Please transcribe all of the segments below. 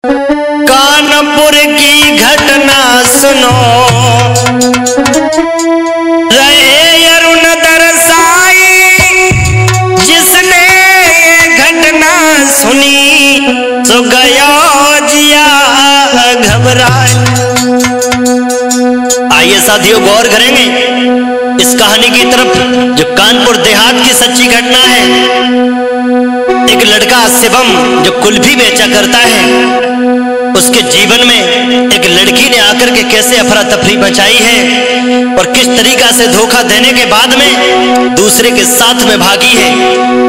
कानपुर की घटना सुनो, रहे अरुण दरसाई, जिसने घटना सुनी तो गया जिया घबराए। आइए साथियों गौर करेंगे इस कहानी की तरफ, जो कानपुर देहात की सच्ची घटना है। एक लड़का शिवम जो कुल्फी बेचा करता है, उसके जीवन में एक लड़की ने आकर के कैसे अफरा तफरी मचाई है और किस तरीका से धोखा देने के बाद में दूसरे के साथ में भागी है।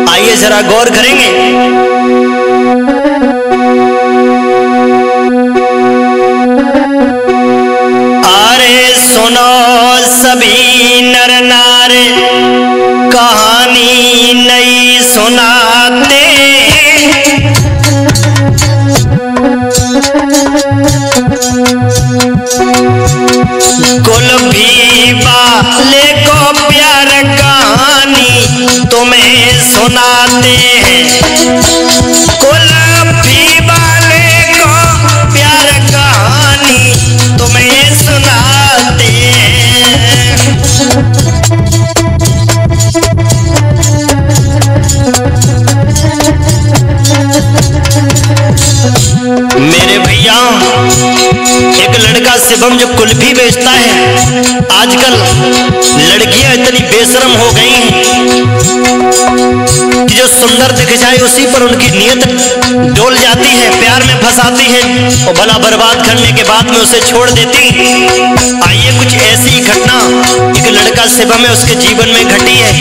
आइए जरा गौर करेंगे। अरे सुनो सभी नर नारे, कहानी नई सुनाते, कुल्फी वाले को प्यार कहानी तुम्हें सुनाते हैं। कुल्फी वाले को प्यार कहानी तुम्हें सुनाते हैं। मेरे भैया, एक लड़का शिवम जो कुल्फी बेचता है, आजकल लड़कियां इतनी बेशरम हो गई हैं कि जो सुंदर दिख जाए उसी पर उनकी नीयत डोल जाती है, प्यार में फंसाती है और भला बर्बाद करने के बाद में उसे छोड़ देती। आइए कुछ ऐसी घटना एक लड़का शिवम है उसके जीवन में घटी है।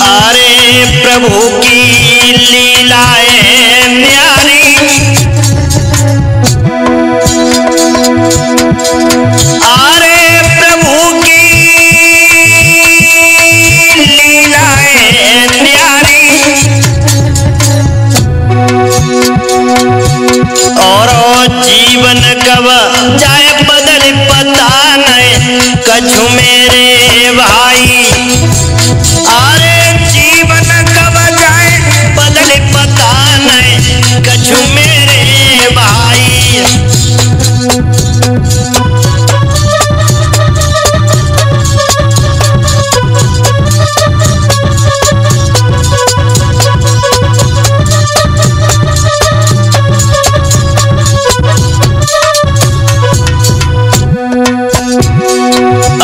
अरे प्रभु की लीलाएं न्यारी, अरे प्रभु की लीलाएं न्यारी, और जीवन कब जाए बदल पता नहीं कछु मेरे भाई। अरे जीवन कब जाए बदल पता नहीं कछु मेरे भाई।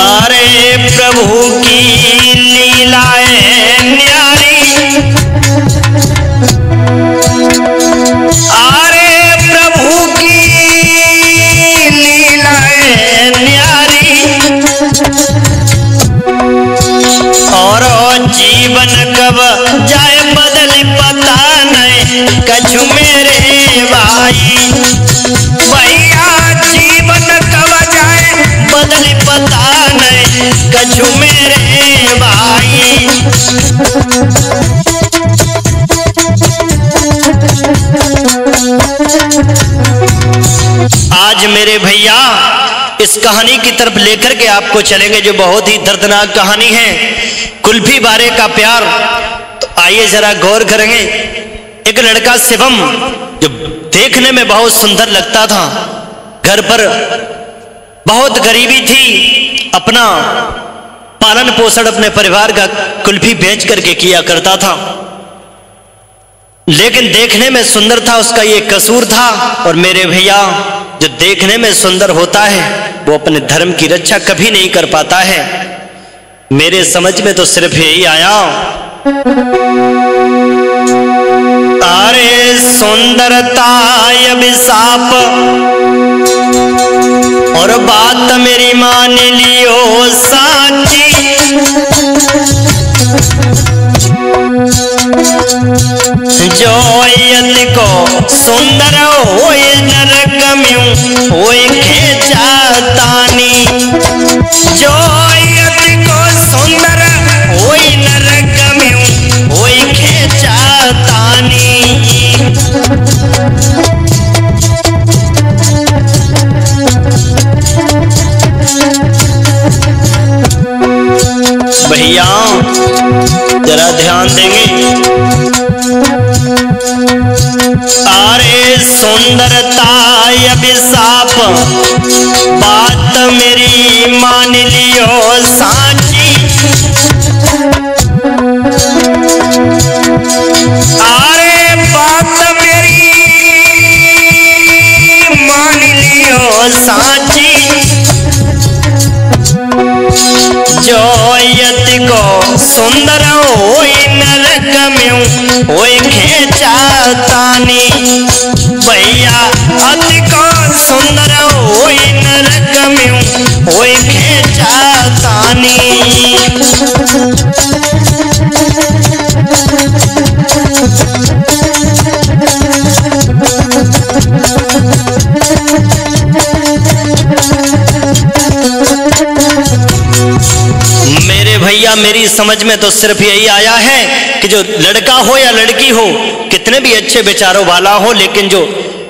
अरे प्रभु की लीलाएं न्यारी, अरे प्रभु की लीलाएं न्यारी, और जीवन कब जाए बदल पता नहीं कछु मेरे भाई। भैया जीवन कब जाए बदल पता नहीं कछु मेरे भाई। आज मेरे भैया इस कहानी की तरफ लेकर के आपको चलेंगे जो बहुत ही दर्दनाक कहानी है, कुल्फी वाले का प्यार। तो आइए जरा गौर करेंगे। एक लड़का शिवम जो देखने में बहुत सुंदर लगता था, घर पर बहुत गरीबी थी, अपना पालन पोषण अपने परिवार का कुल्फी बेच करके किया करता था, लेकिन देखने में सुंदर था, उसका ये कसूर था। और मेरे भैया, जो देखने में सुंदर होता है वो अपने धर्म की रक्षा कभी नहीं कर पाता है। मेरे समझ में तो सिर्फ यही आया, अरे सुंदरता अभिशाप, और बात मेरी मान लियो साची। जो यति को सुंदर होए नरक में होए खेचातानी, जो यति को सुंदर होए नरक में होए खेचातानी। भैया जरा ध्यान देंगे। अरे सुंदरता अभिशाप बात मेरी मान लियो साची। अरे बात मेरी मान लियो साची। जो यति को सुंदर होई नरक में होई खेचा तानी। भैया अति को सुंदर होई नरक में होई खेचा तानी। मेरे भैया मेरी समझ में तो सिर्फ यही आया है कि जो लड़का हो या लड़की हो, कितने भी अच्छे विचारों वाला हो, लेकिन जो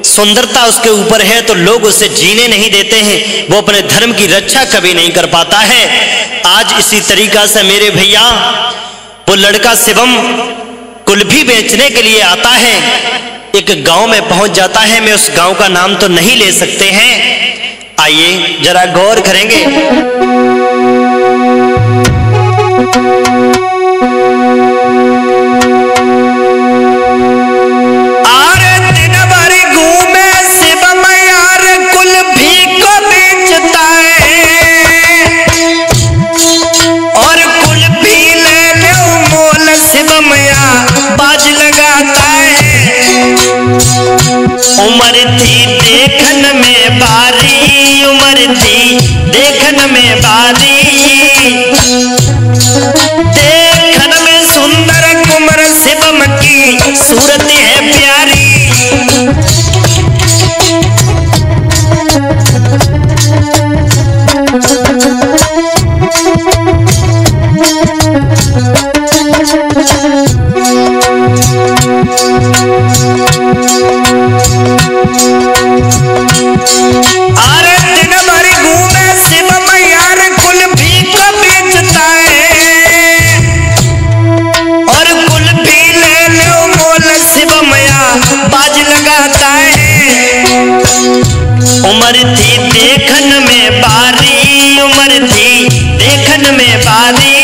सुंदरता उसके ऊपर है तो लोग उसे जीने नहीं देते हैं, वो अपने धर्म की रक्षा कभी नहीं कर पाता है। आज इसी तरीका से मेरे भैया वो लड़का शिवम कुल्फी बेचने के लिए आता है, एक गांव में पहुंच जाता है। मैं उस गांव का नाम तो नहीं ले सकते हैं, आइए जरा गौर करेंगे। आरे दिन भर घूमे शिवम यार कुल्फी को बेचता है, और कुल्फी ले लो मोल शिवम यार बाज लगाता है। उम्र थी देखन में बारी, उम्र थी देखन में बारी, देखन में सुंदर कुंवर शिवम की सूरत है प्यारी। अरे दिन भर घूमे शिवम यार कुल्फी को बेचता है, और कुल्फी ले लो मोल शिवम यार बाज लगाता है। उम्र थी देखन में बारी, उम्र थी देखन में बारी,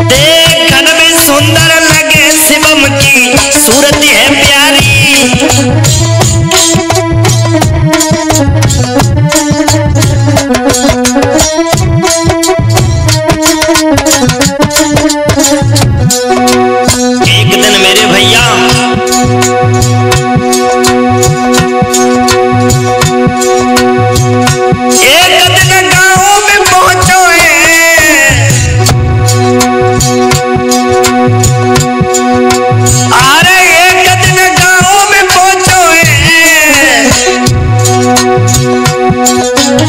देखन में सुंदर लगे शिवम की सूरत है प्यारी। एक दिन मेरे भैया एक दिन गांव में पहुंचो है। अरे एक दिन गांव में पहुंचो है,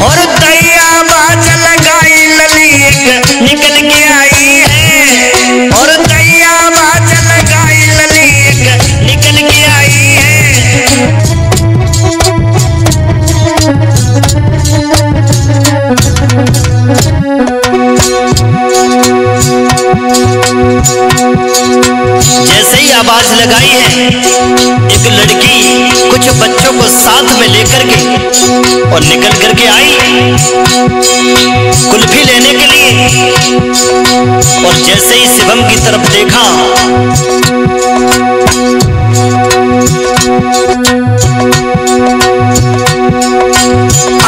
और दैया बाज लगाई लली एक निकल के आई है, और दैया बाज लगाई लली एक निकल के आई है। जैसे ही आवाज लगाई है, एक लड़की कुछ बच्चों को साथ में लेकर के और निकल करके आई कुल्फी लेने के लिए। और जैसे ही शिवम की तरफ देखा,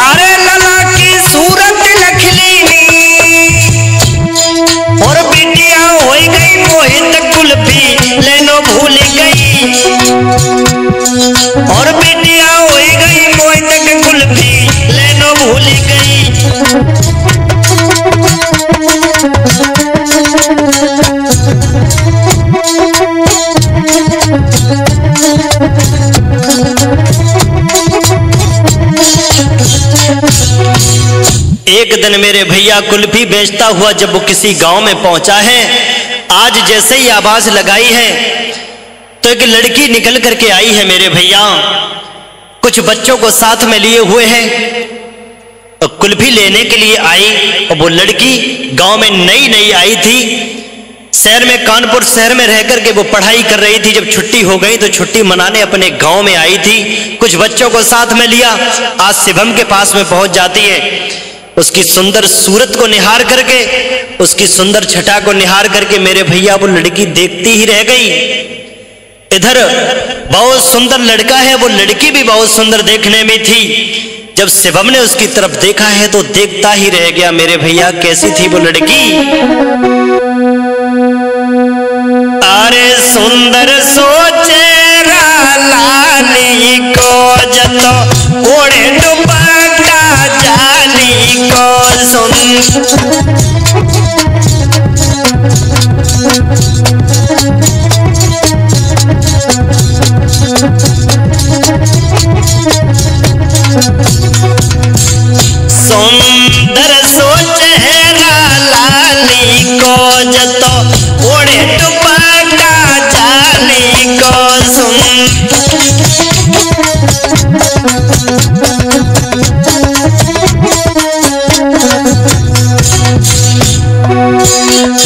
अरे लला की सूरत लखलीनी, और बिटिया हो गई मोहित कुल्फी लेनो भूल गई, और बिटिया हो गई मोहित कुल्फी लेनो भूल गई। एक दिन मेरे भैया कुल्फी बेचता हुआ जब वो किसी गांव में पहुंचा है, आज जैसे ही आवाज लगाई है तो एक लड़की निकल करके आई है मेरे भैया, कुछ बच्चों को साथ में लिए हुए है और कुल्फी लेने के लिए आई। और वो लड़की गांव में नई नई आई थी, शहर में, कानपुर शहर में रह करके वो पढ़ाई कर रही थी। जब छुट्टी हो गई तो छुट्टी मनाने अपने गांव में आई थी, कुछ बच्चों को साथ में लिया। आज शिवम के पास में पहुंच जाती है, उसकी सुंदर सूरत को निहार करके, उसकी सुंदर छटा को निहार करके मेरे भैया वो लड़की देखती ही रह गई। इधर बहुत सुंदर लड़का है, वो लड़की भी बहुत सुंदर देखने में थी। जब शिवम ने उसकी तरफ देखा है तो देखता ही रह गया मेरे भैया। कैसी थी वो लड़की? अरे सुंदर सो चेहरा लाली को जतो ओढ़े दुपट्टा जाली को सुंदर सो चेहरा लाली को जतो ओढ़े दुपट्टा जाली को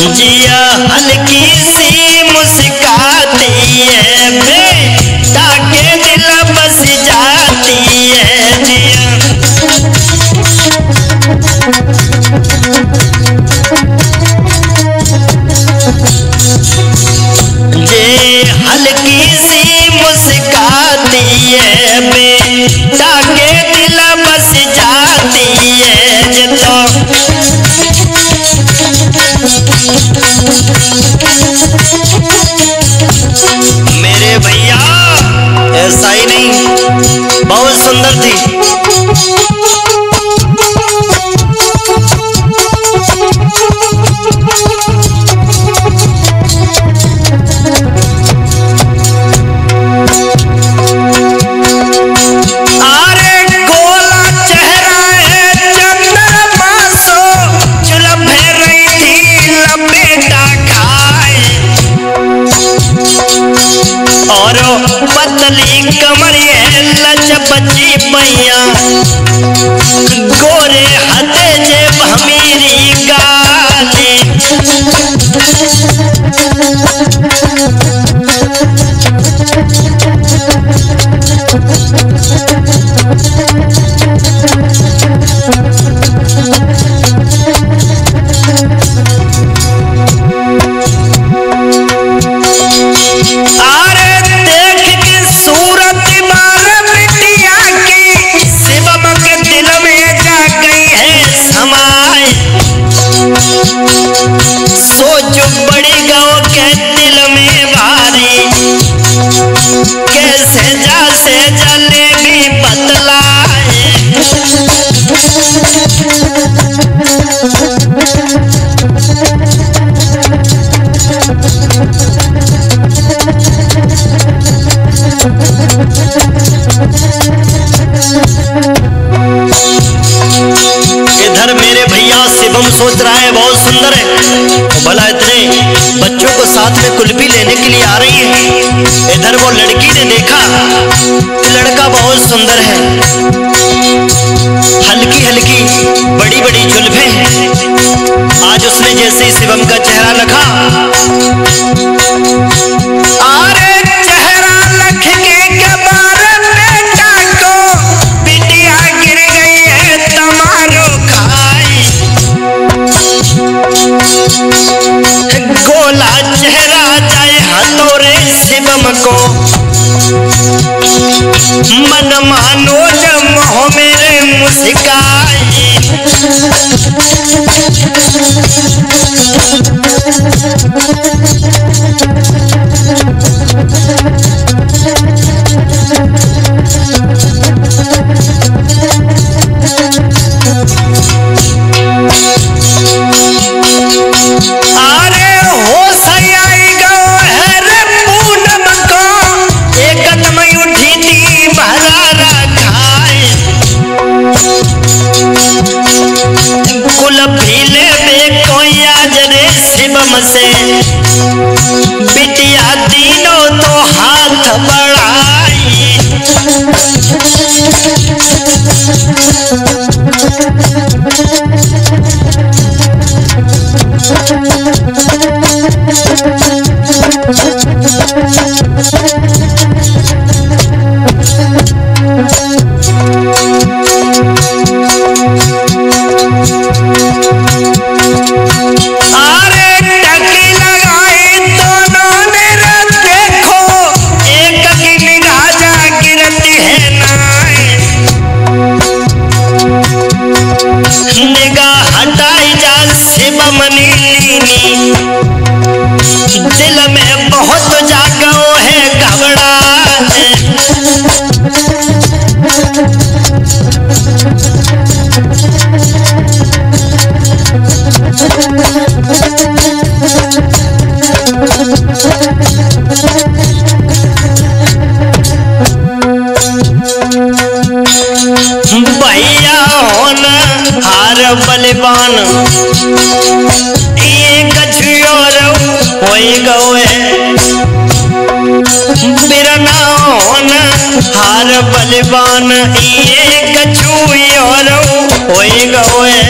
जिया हल्की सी मुस्काती है, बेटा के दिल बस जाती है। जिया जे हल्की सी मुस्काती है, बेटा के दिल बस जाती है। जितो मेरे भैया ऐसा ही नहीं, बहुत सुंदर थी। पतली कमरिया लचपची पैया, गोरे हथे जे भमीरी गाली। सोच बड़ी गाँव के दिल में भारी, कैसे जा से जलेबी बतलाए। इधर मेरे भैया शिवम सोच रहा है बहुत सुंदर है, भला इतने बच्चों को साथ में कुल्फी लेने के लिए आ रही है। इधर वो लड़की ने देखा कि लड़का बहुत सुंदर है, हल्की हल्की बड़ी बड़ी जुल्फें हैं। आज उसने जैसे ही शिवम का चेहरा लखा, अरे चेहरा लख के कबार बेटा को बिटिया गिर गई है तमारो खाई। गोला चेहरा जाए हथौरे शिवम को, मन मानो मोह मेरे मुस्काई। से बलवान ये कछु और होई गए बिरना होना हार बलवान ये कछु और होई गए।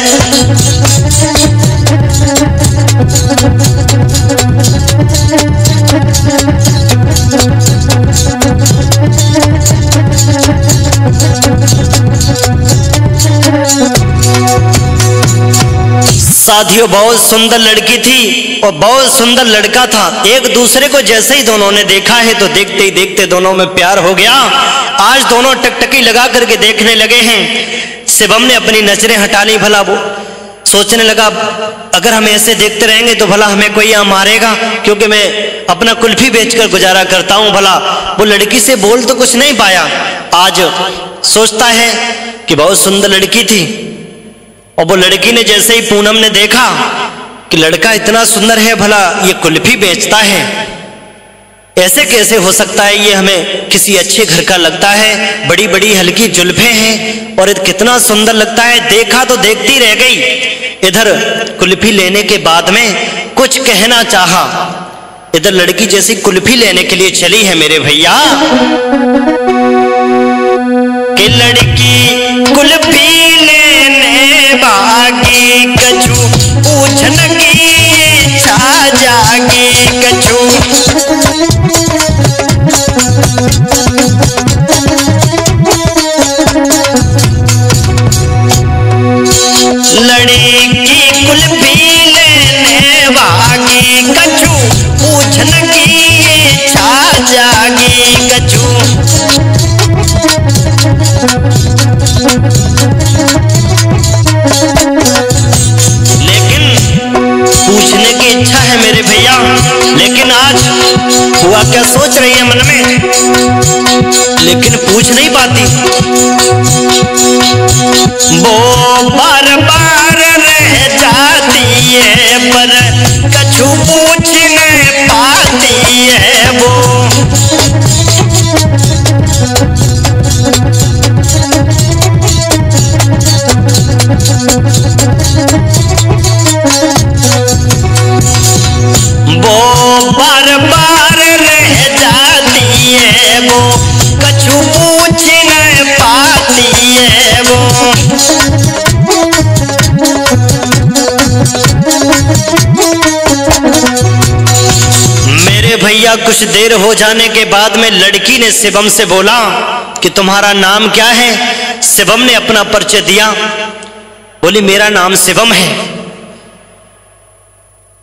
साथियों बहुत सुंदर लड़की थी और बहुत सुंदर लड़का था। एक दूसरे को जैसे ही दोनों ने देखा है तो देखते ही देखते दोनों में प्यार हो गया। आज दोनों टकटकी लगा करके देखने लगे हैं। शिवम ने अपनी नजरें हटा ली। भला वो सोचने लगा अगर हम ऐसे देखते रहेंगे तो भला हमें कोई यहाँ मारेगा, क्योंकि मैं अपना कुल्फी बेचकर गुजारा करता हूँ। भला वो लड़की से बोल तो कुछ नहीं पाया। आज सोचता है कि बहुत सुंदर लड़की थी और वो लड़की ने जैसे ही पूनम ने देखा कि लड़का इतना सुंदर है, भला ये कुल्फी बेचता है, ऐसे कैसे हो सकता है, ये हमें किसी अच्छे घर का लगता है, बड़ी बड़ी हल्की जुल्फे हैं और कितना सुंदर लगता है। देखा तो देखती रह गई। इधर कुल्फी लेने के बाद में कुछ कहना चाहा, इधर लड़की जैसी कुल्फी लेने के लिए चली है मेरे भैया कि लड़की कुल्फी लेने बागी कछु पूछन की इच्छा जागी कछु लड़की कुल्फी लेने बागी कछु पूछन की इच्छा जागी कछु। लेकिन पूछने की इच्छा है मेरे भैया, लेकिन आज हुआ क्या सोच रही है मन में, लेकिन पूछ नहीं पाती। वो बार बार रह जाती है पर कछु पूछ नहीं पाती है वो। वो बार बार रह जाती है वो कछु पूछ नहीं पाती है वो। मेरे भैया कुछ देर हो जाने के बाद में लड़की ने शिवम से बोला कि तुम्हारा नाम क्या है। शिवम ने अपना परिचय दिया। बोली मेरा नाम शिवम है।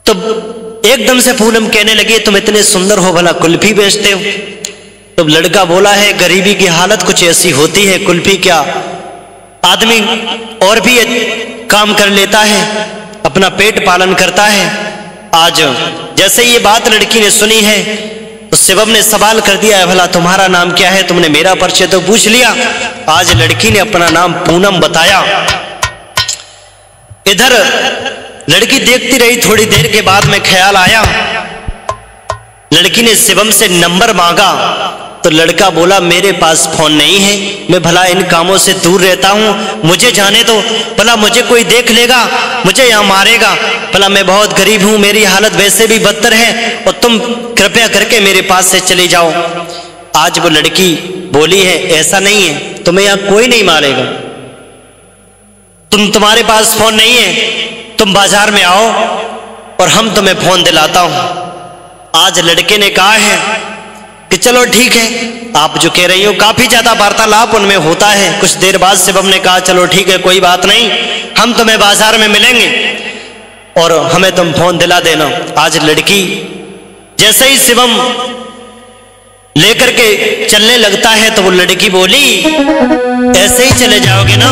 तो एकदम से पूनम कहने लगी तुम इतने सुंदर हो, भला कुल्फी बेचते हो। तो लड़का बोला है गरीबी की हालत कुछ ऐसी होती है, कुल्फी क्या आदमी और भी काम कर लेता है, अपना पेट पालन करता है। आज जैसे ये बात लड़की ने सुनी है तो शिवम ने सवाल कर दिया है भला तुम्हारा नाम क्या है, तुमने मेरा परिचय तो पूछ लिया। आज लड़की ने अपना नाम पूनम बताया। इधर लड़की देखती रही। थोड़ी देर के बाद में ख्याल आया, लड़की ने शिवम से नंबर मांगा तो लड़का बोला मेरे पास फोन नहीं है, मैं भला इन कामों से दूर रहता हूँ, मुझे जाने दो, भला मुझे कोई देख लेगा, मुझे यहाँ मारेगा, भला मैं बहुत गरीब हूँ, मेरी हालत वैसे भी बदतर है और तुम कृपया करके मेरे पास से चले जाओ। आज वो लड़की बोली है ऐसा नहीं है, तुम्हें यहाँ कोई नहीं मारेगा, तुम्हारे पास फोन नहीं है, तुम बाजार में आओ और हम तुम्हें फोन दिलाता हूं। आज लड़के ने कहा है कि चलो ठीक है, आप जो कह रही हो। काफी ज्यादा वार्तालाप उनमें होता है। कुछ देर बाद शिवम ने कहा चलो ठीक है कोई बात नहीं, हम तुम्हें बाजार में मिलेंगे और हमें तुम फोन दिला देना। आज लड़की जैसे ही शिवम लेकर के चलने लगता है तो वो लड़की बोली ऐसे ही चले जाओगे ना।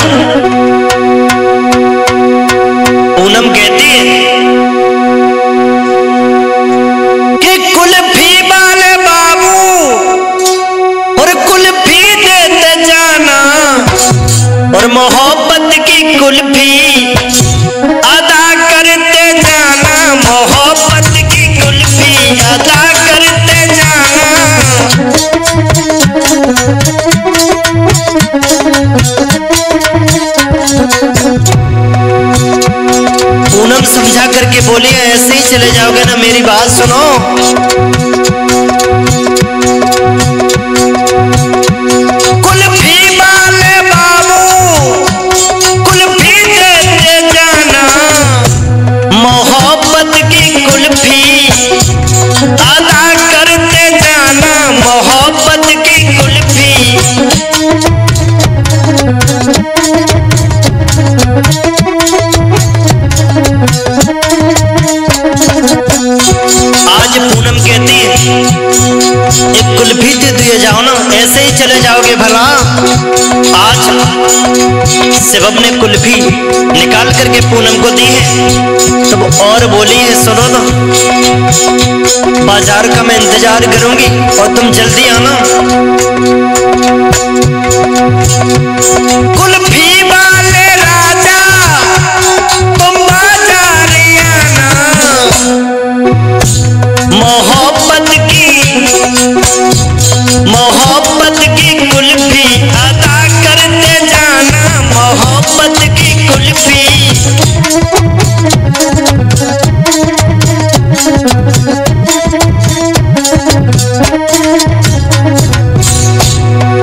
पूनम कहती है कि कुल्फी वाले बाबू और कुल्फी देते जाना और मोहब्बत की कुल्फी अदा करते जाना, मोहब्बत की कुल्फी अदा करते जाना। चले जाओगे ना, मेरी बात सुनो। कुल्फी वाले बाबू कुल्फी देते जाना, मोहब्बत की कुल्फी अदा करते जाना, मोहब्बत की कुल्फी। आज पूनम कहती है एक कुल्फी दे दिए जाओ ना, ऐसे ही चले जाओगे भला। आज शिवम ने कुल्फी निकाल करके पूनम को दी है, तब और बोली है सुनो ना, बाजार का मैं इंतजार करूंगी और तुम जल्दी आना। कुल्फी वाले राजा तुम बाजार आना, मोहब्बत की कुल्फी अदा करते जाना, मोहब्बत की कुल्फी।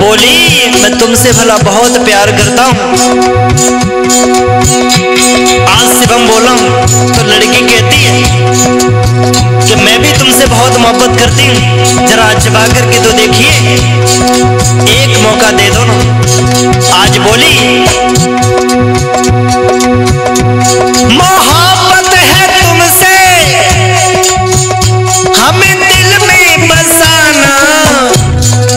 बोली मैं तुमसे भला बहुत प्यार करता हूं। आज शिवम बोला तो लड़की कहती है कि मैं भी तुमसे बहुत मोहब्बत करती हूँ, जरा जबा करके तो देखिए, एक मौका दे दो ना। आज बोली मोहब्बत है तुमसे हमें दिल में बसाना,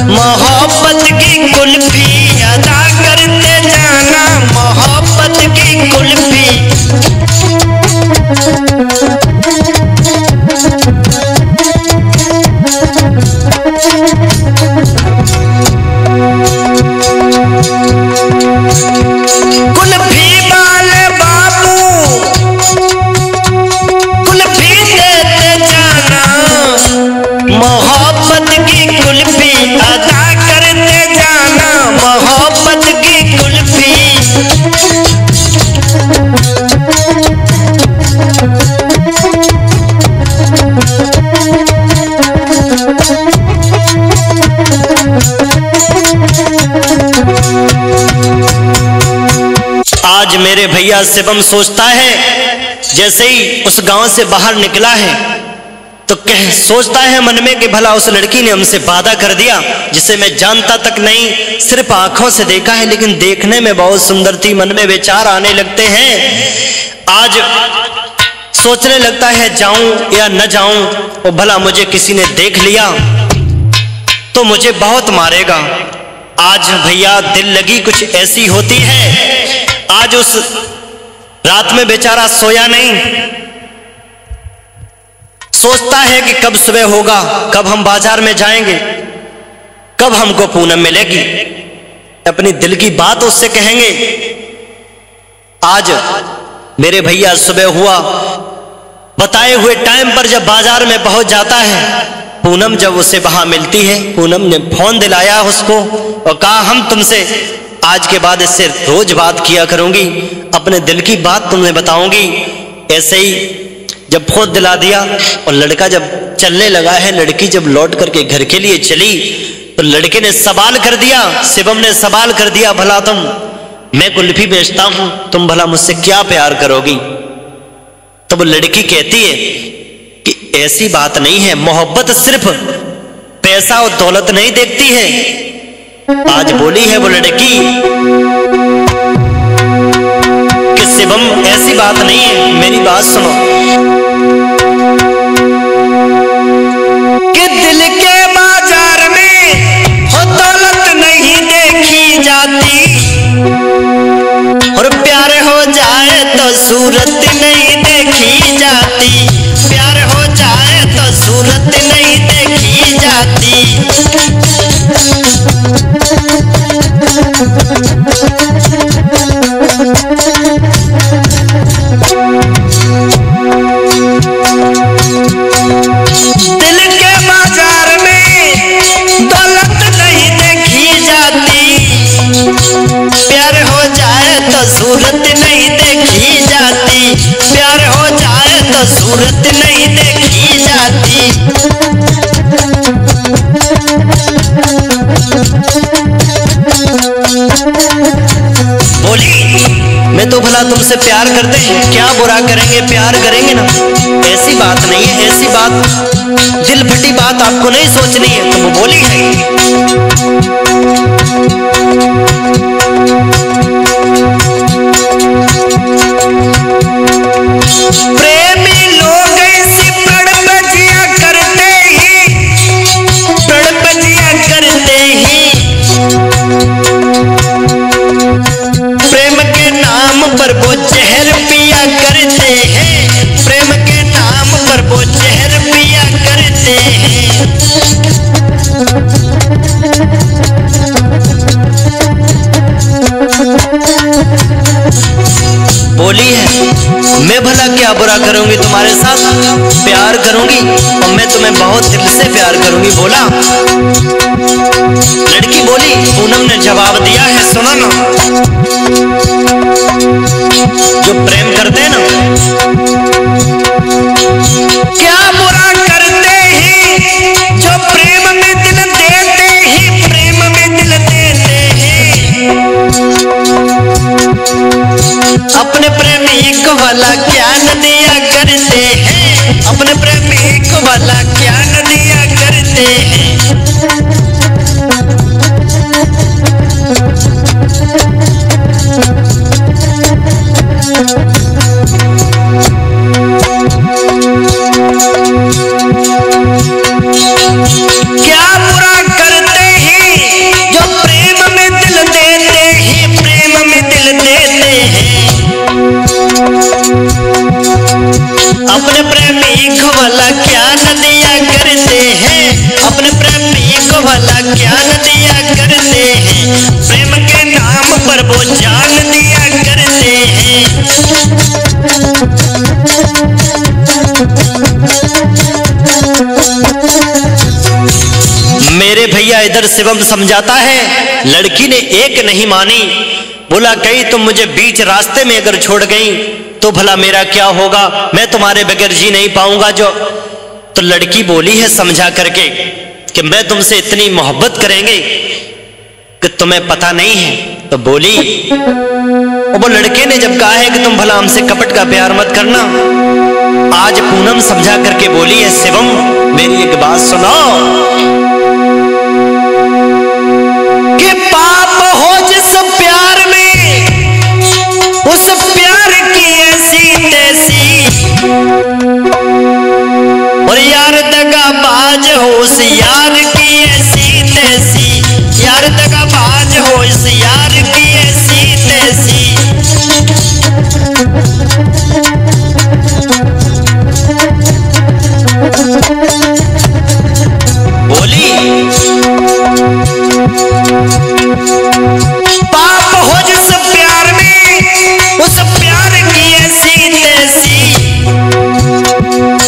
मोहब्बत की कुल्फी अदा करते जाना, मोहब्बत की कुल्फी। कुल्फी वाले बाबू कुल्फी देते जाना, मोहब्बत की कुल्फी अदा करते जाना, मोहब्बत की कुल्फी। आज मेरे भैया शिवम सोचता है, जैसे ही उस गांव से बाहर निकला है तो सोचता है मन में कि भला उस लड़की ने हमसे वादा कर दिया जिसे मैं जानता तक नहीं, सिर्फ आंखों से देखा है, लेकिन देखने में बहुत सुंदर थी। मन में विचार आने लगते हैं। आज सोचने लगता है जाऊं या न जाऊं, और भला मुझे किसी ने देख लिया तो मुझे बहुत मारेगा। आज भैया दिल लगी कुछ ऐसी होती है। आज उस रात में बेचारा सोया नहीं, सोचता है कि कब सुबह होगा, कब हम बाजार में जाएंगे, कब हमको पूनम मिलेगी, अपनी दिल की बात उससे कहेंगे। आज मेरे भैया सुबह हुआ, बताए हुए टाइम पर जब बाजार में पहुंच जाता है, पूनम जब उसे वहां मिलती है, पूनम ने फोन दिलाया उसको और कहा हम तुमसे आज के बाद इससे रोज बात किया करूंगी, अपने दिल की बात तुम्हें बताऊंगी। ऐसे ही जब फोन दिला दिया और लड़का जब चलने लगा है, लड़की जब लौट करके घर के लिए चली तो लड़के ने सवाल कर दिया, शिवम ने सवाल कर दिया, भला मैं कुल्फी बेचता हूं, तुम भला मुझसे क्या प्यार करोगी? तो वो लड़की कहती है कि ऐसी बात नहीं है, मोहब्बत सिर्फ पैसा और दौलत नहीं देखती है। आज बोली है वो लड़की कि शिवम ऐसी बात नहीं है, मेरी बात सुनो कि दिल के बाजार में हो दौलत नहीं देखी जाती, और प्यार हो जाए तो सूरत नहीं देखी जाती, प्यार हो जाए तो सूरत नहीं देखी जाती। मैं तो भला तुमसे प्यार करते हैं, क्या बुरा करेंगे, प्यार करेंगे ना। ऐसी बात नहीं है, ऐसी बात दिल फटी बात आपको नहीं सोचनी है। तो वो बोली है प्रेमी लोग ऐसी तड़पजिया करते ही, तड़पजिया करते ही, प्रेम के नाम पर वो जहर पिया करते हैं, प्रेम के नाम पर वो जहर पिया करते हैं। बोली है मैं भला क्या बुरा करूंगी तुम्हारे साथ, प्यार करूंगी और मैं तुम्हें बहुत दिल से प्यार करूंगी। बोला लड़की बोली, पूनम ने जवाब दिया है सुनो ना, जो प्रेम करते हैं ना, क्या बुरा करते हैं जो प्रेम में दिल देते हैं, प्रेम में दिल देते हैं। अपने प्रेमी को भला क्या न दिया करते हैं, अपने प्रेमी को भला क्या न दिया करते हैं। क्या बुरा करते हैं जो प्रेम में दिल देते हैं, प्रेम में दिल देते हैं। अपने प्रेमी को भला क्या न दिया करते हैं, अपने प्रेमी को भला क्या न दिया करते हैं। प्रेम के नाम पर वो जान दिया करते हैं। मेरे भैया इधर शिवम समझाता है, लड़की ने एक नहीं मानी। बोला कहीं तुम मुझे बीच रास्ते में अगर छोड़ गई तो भला मेरा क्या होगा, मैं तुम्हारे बगैर जी नहीं पाऊंगा। जो तो लड़की बोली है समझा करके कि मैं तुमसे इतनी मोहब्बत करेंगे कि तुम्हें पता नहीं है। तो बोली वो लड़के ने जब कहा है कि तुम भला हमसे कपट का प्यार मत करना, आज पूनम समझा करके बोली है शिवम मेरी एक बात सुनो कि पाप हो जिस प्यार में, उस प्यार की ऐसी तैसी, और यार दगाबाज हो उस यार की ऐसी तैसी, यार दगाबाज हो इस यार की ऐसी तैसी। बोली पाप हो जिस प्यार में, उस प्यार की ऐसी तैसी,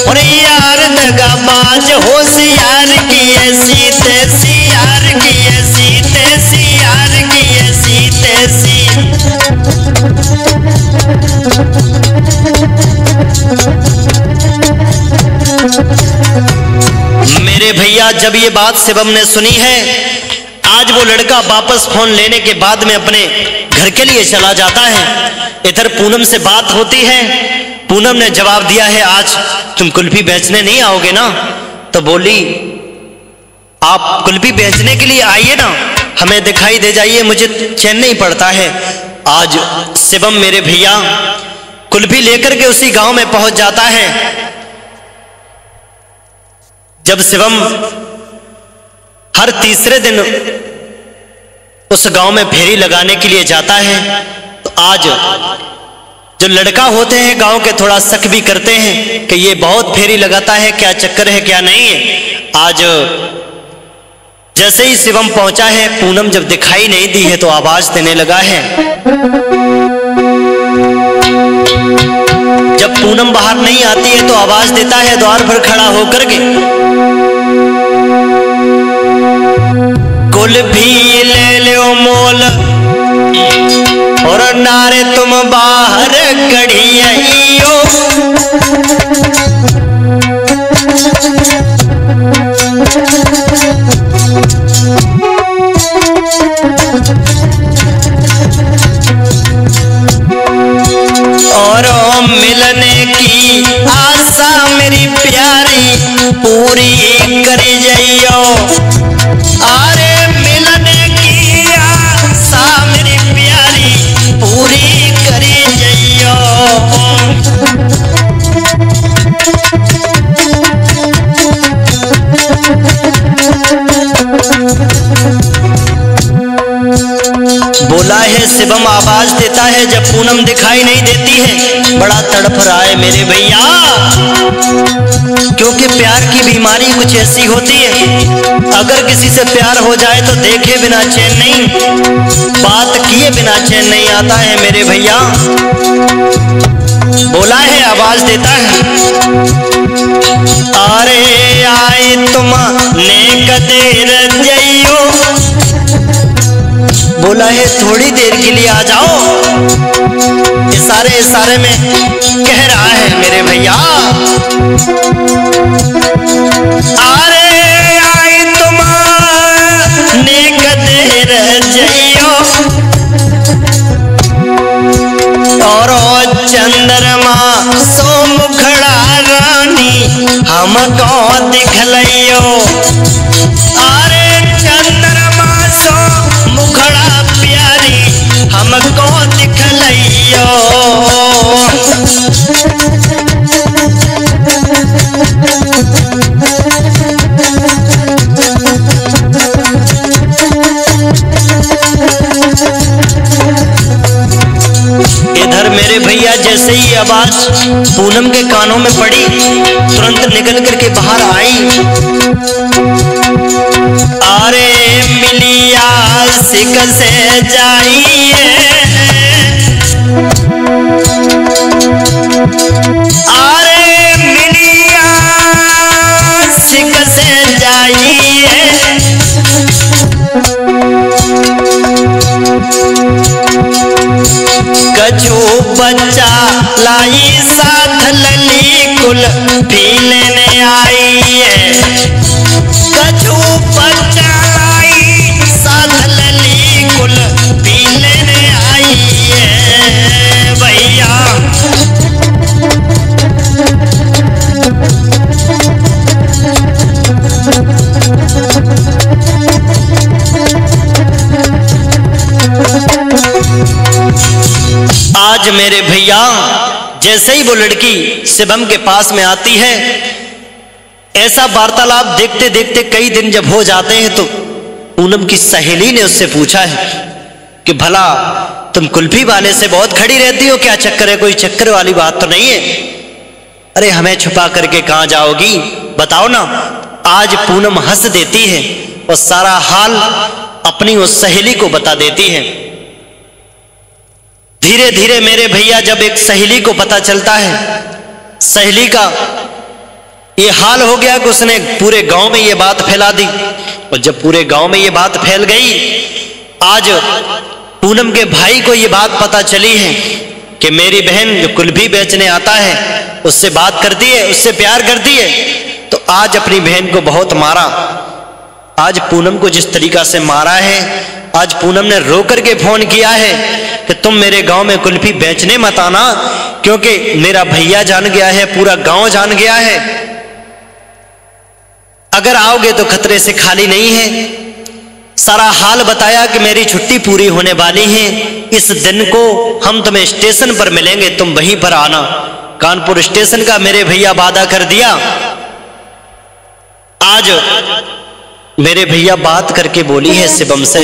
और यार दगाबाज हो उस यार की ऐसी तैसी, यार की ऐसी तैसी, यार की ऐसी तैसी। मेरे भैया जब ये बात शिवम ने सुनी है, आज वो लड़का वापस फोन लेने के बाद में अपने घर के लिए चला जाता है। इधर पूनम से बात होती है, पूनम ने जवाब दिया है आज तुम कुल्फी बेचने नहीं आओगे ना। तो बोली आप कुल्फी बेचने के लिए आइए ना, हमें दिखाई दे जाइए, मुझे चैन नहीं पड़ता है। आज शिवम मेरे भैया कुल्फी लेकर के उसी गांव में पहुंच जाता है। जब शिवम हर तीसरे दिन उस गांव में फेरी लगाने के लिए जाता है, तो आज जो लड़का होते हैं गांव के थोड़ा शक भी करते हैं कि ये बहुत फेरी लगाता है, क्या चक्कर है क्या नहीं है। आज जैसे ही शिवम पहुंचा है, पूनम जब दिखाई नहीं दी है तो आवाज देने लगा है। जब पूनम बाहर नहीं आती है तो आवाज देता है द्वार पर खड़ा होकर के, कुल्फी ले लो मोल और नारे तुम बाहर कड़ी आइयो। बोला है शिवम आवाज देता है जब पूनम दिखाई नहीं देती है, बड़ा तड़प रहा है मेरे भैया, क्योंकि प्यार की बीमारी कुछ ऐसी होती है, अगर किसी से प्यार हो जाए तो देखे बिना चैन नहीं, बात किए बिना चैन नहीं आता है मेरे भैया। बोला है आवाज देता है, अरे आए तुम नेक देर जइयो, बोला है थोड़ी देर के लिए आ जाओ, इशारे इशारे में कह रहा है मेरे भैया। अरे आए तुम नेक देर जइयो, और चंद्रमा सो मुखड़ा रानी हमको दिखलइयो, अरे चंद्रमा सो मुखड़ा प्यारी हमको दिखलइयो। इधर मेरे भैया जैसे ही आवाज पूनम के कानों में पड़ी, तुरंत निकल करके बाहर आई। अरे मिलिया सिक से जाइए, अरे मिलिया सिक से जाइए, कछु बच्चा लाई साथ लली कुल भी लेने आई है, कछु बच्चा लाई साथ लली कुल भी लेने आई है भैया। आज मेरे भैया जैसे ही वो लड़की शिवम के पास में आती है, ऐसा वार्तालाप देखते देखते कई दिन जब हो जाते हैं तो पूनम की सहेली ने उससे पूछा है कि भला तुम कुल्फी वाले से बहुत खड़ी रहती हो, क्या चक्कर है, कोई चक्कर वाली बात तो नहीं है? अरे हमें छुपा करके कहां जाओगी, बताओ ना। आज पूनम हंस देती है और सारा हाल अपनी उस सहेली को बता देती है। धीरे धीरे मेरे भैया जब एक सहेली को पता चलता है, सहेली का ये हाल हो गया कि उसने पूरे गांव में ये बात फैला दी, और जब पूरे गांव में ये बात फैल गई, आज पूनम के भाई को ये बात पता चली है कि मेरी बहन जो कुल्फी बेचने आता है उससे बात करती है, उससे प्यार करती है, तो आज अपनी बहन को बहुत मारा। आज पूनम को जिस तरीका से मारा है, आज पूनम ने रो करके फोन किया है कि तुम मेरे गांव में कुल्फी बेचने मत आना, क्योंकि मेरा भैया जान गया है, पूरा गांव जान गया है, अगर आओगे तो खतरे से खाली नहीं है। सारा हाल बताया कि मेरी छुट्टी पूरी होने वाली है, इस दिन को हम तुम्हें स्टेशन पर मिलेंगे, तुम वहीं पर आना। कानपुर स्टेशन का मेरे भैया वादा कर दिया। आज मेरे भैया बात करके बोली है शिवम से,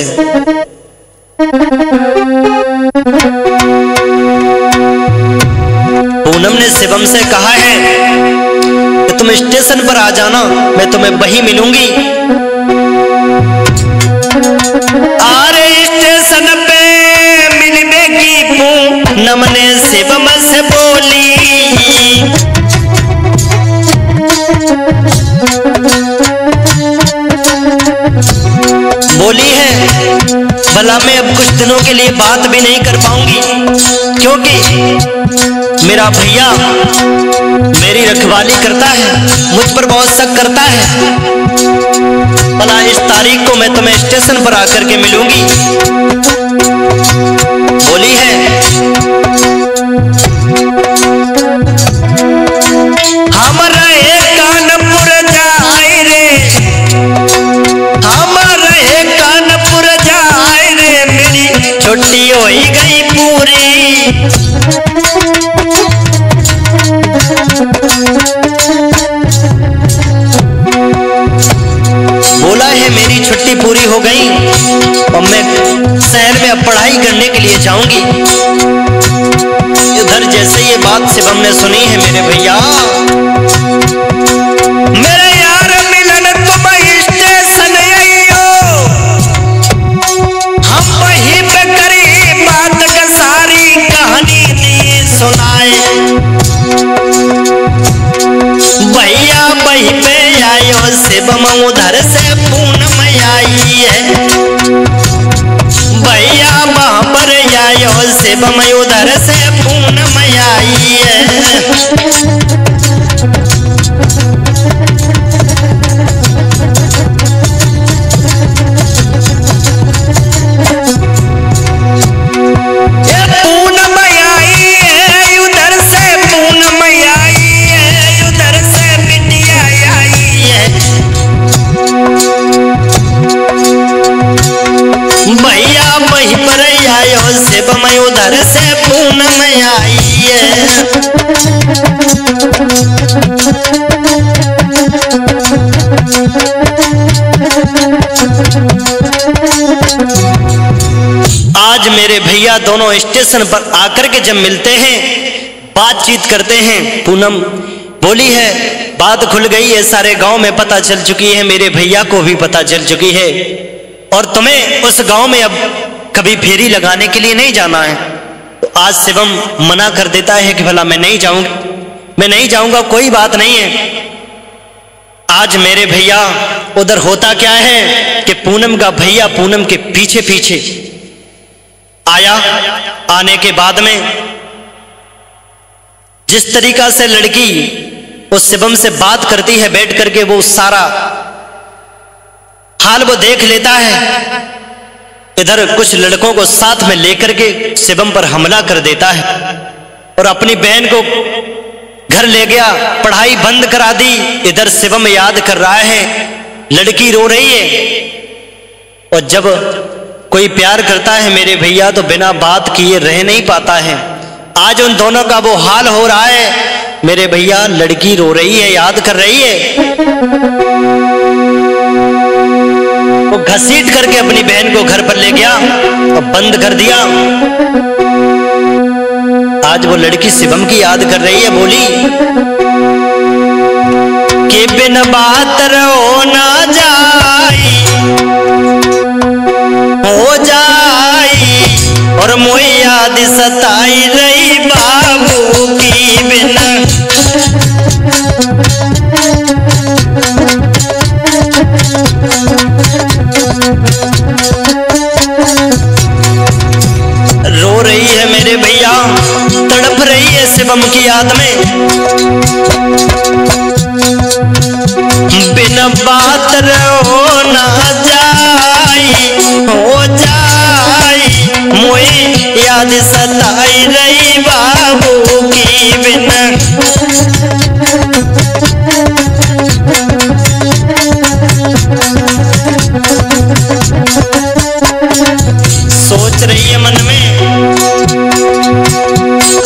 पूनम ने शिवम से कहा है कि तुम स्टेशन पर आ जाना, मैं तुम्हें वहीं मिलूंगी। अरे स्टेशन पे मिलने की पूनम ने शिवम से बोली, बोली है भला मैं अब कुछ दिनों के लिए बात भी नहीं कर पाऊंगी, क्योंकि मेरा भैया मेरी रखवाली करता है, मुझ पर बहुत शक करता है। भला इस तारीख को मैं तुम्हें स्टेशन पर आकर के मिलूंगी। बोली है हम रहे कानपुर जाए रे, हम रहे कानपुर जाए रे, मेरी छुट्टी हो ही गई पूरी। बोला है मेरी छुट्टी पूरी हो गई और मैं शहर में अब पढ़ाई करने के लिए जाऊंगी। इधर जैसे ये बात शिवम ने सुनी है मेरे भैया, मेरे यार मिलन तुम स्टेशन आइयो, हम वहीं पे करी बात का सारी कहानी नहीं सुनाए। भैया वहीं पे आयो शिवम उधर से पूनम आई है, भैया वहां पर आयो शिवम उधर से पूनम आई है। शिवम उधर से पूनम आई है। आज मेरे भैया दोनों स्टेशन पर आकर के जब मिलते हैं, बातचीत करते हैं, पूनम बोली है बात खुल गई है, सारे गांव में पता चल चुकी है, मेरे भैया को भी पता चल चुकी है, और तुम्हें उस गांव में अब कभी फेरी लगाने के लिए नहीं जाना है। तो आज शिवम मना कर देता है कि भला मैं नहीं जाऊंगा, कोई बात नहीं है। आज मेरे भैया उधर होता क्या है कि पूनम का भैया पूनम के पीछे पीछे आया। आने के बाद में जिस तरीका से लड़की उस शिवम से बात करती है बैठ करके, वो सारा हाल वो देख लेता है। इधर कुछ लड़कों को साथ में लेकर के शिवम पर हमला कर देता है और अपनी बहन को घर ले गया, पढ़ाई बंद करा दी। इधर शिवम याद कर रहा है, लड़की रो रही है, और जब कोई प्यार करता है मेरे भैया तो बिना बात किए रह नहीं पाता है। आज उन दोनों का वो हाल हो रहा है मेरे भैया, लड़की रो रही है, याद कर रही है। वो घसीट करके अपनी बहन को घर पर ले गया और बंद कर दिया। आज वो लड़की शिवम की याद कर रही है, बोली कि बिन बात रहो ना जाई हो जाई, और मोई याद सताई रही बाबू की बिना। रो रही है मेरे भैया, तड़प रही है शिवम की याद में। बिना बात रहो ना जाई हो जाई, मोई याद सताई रही बाबू की बिना। सोच रही है मन में,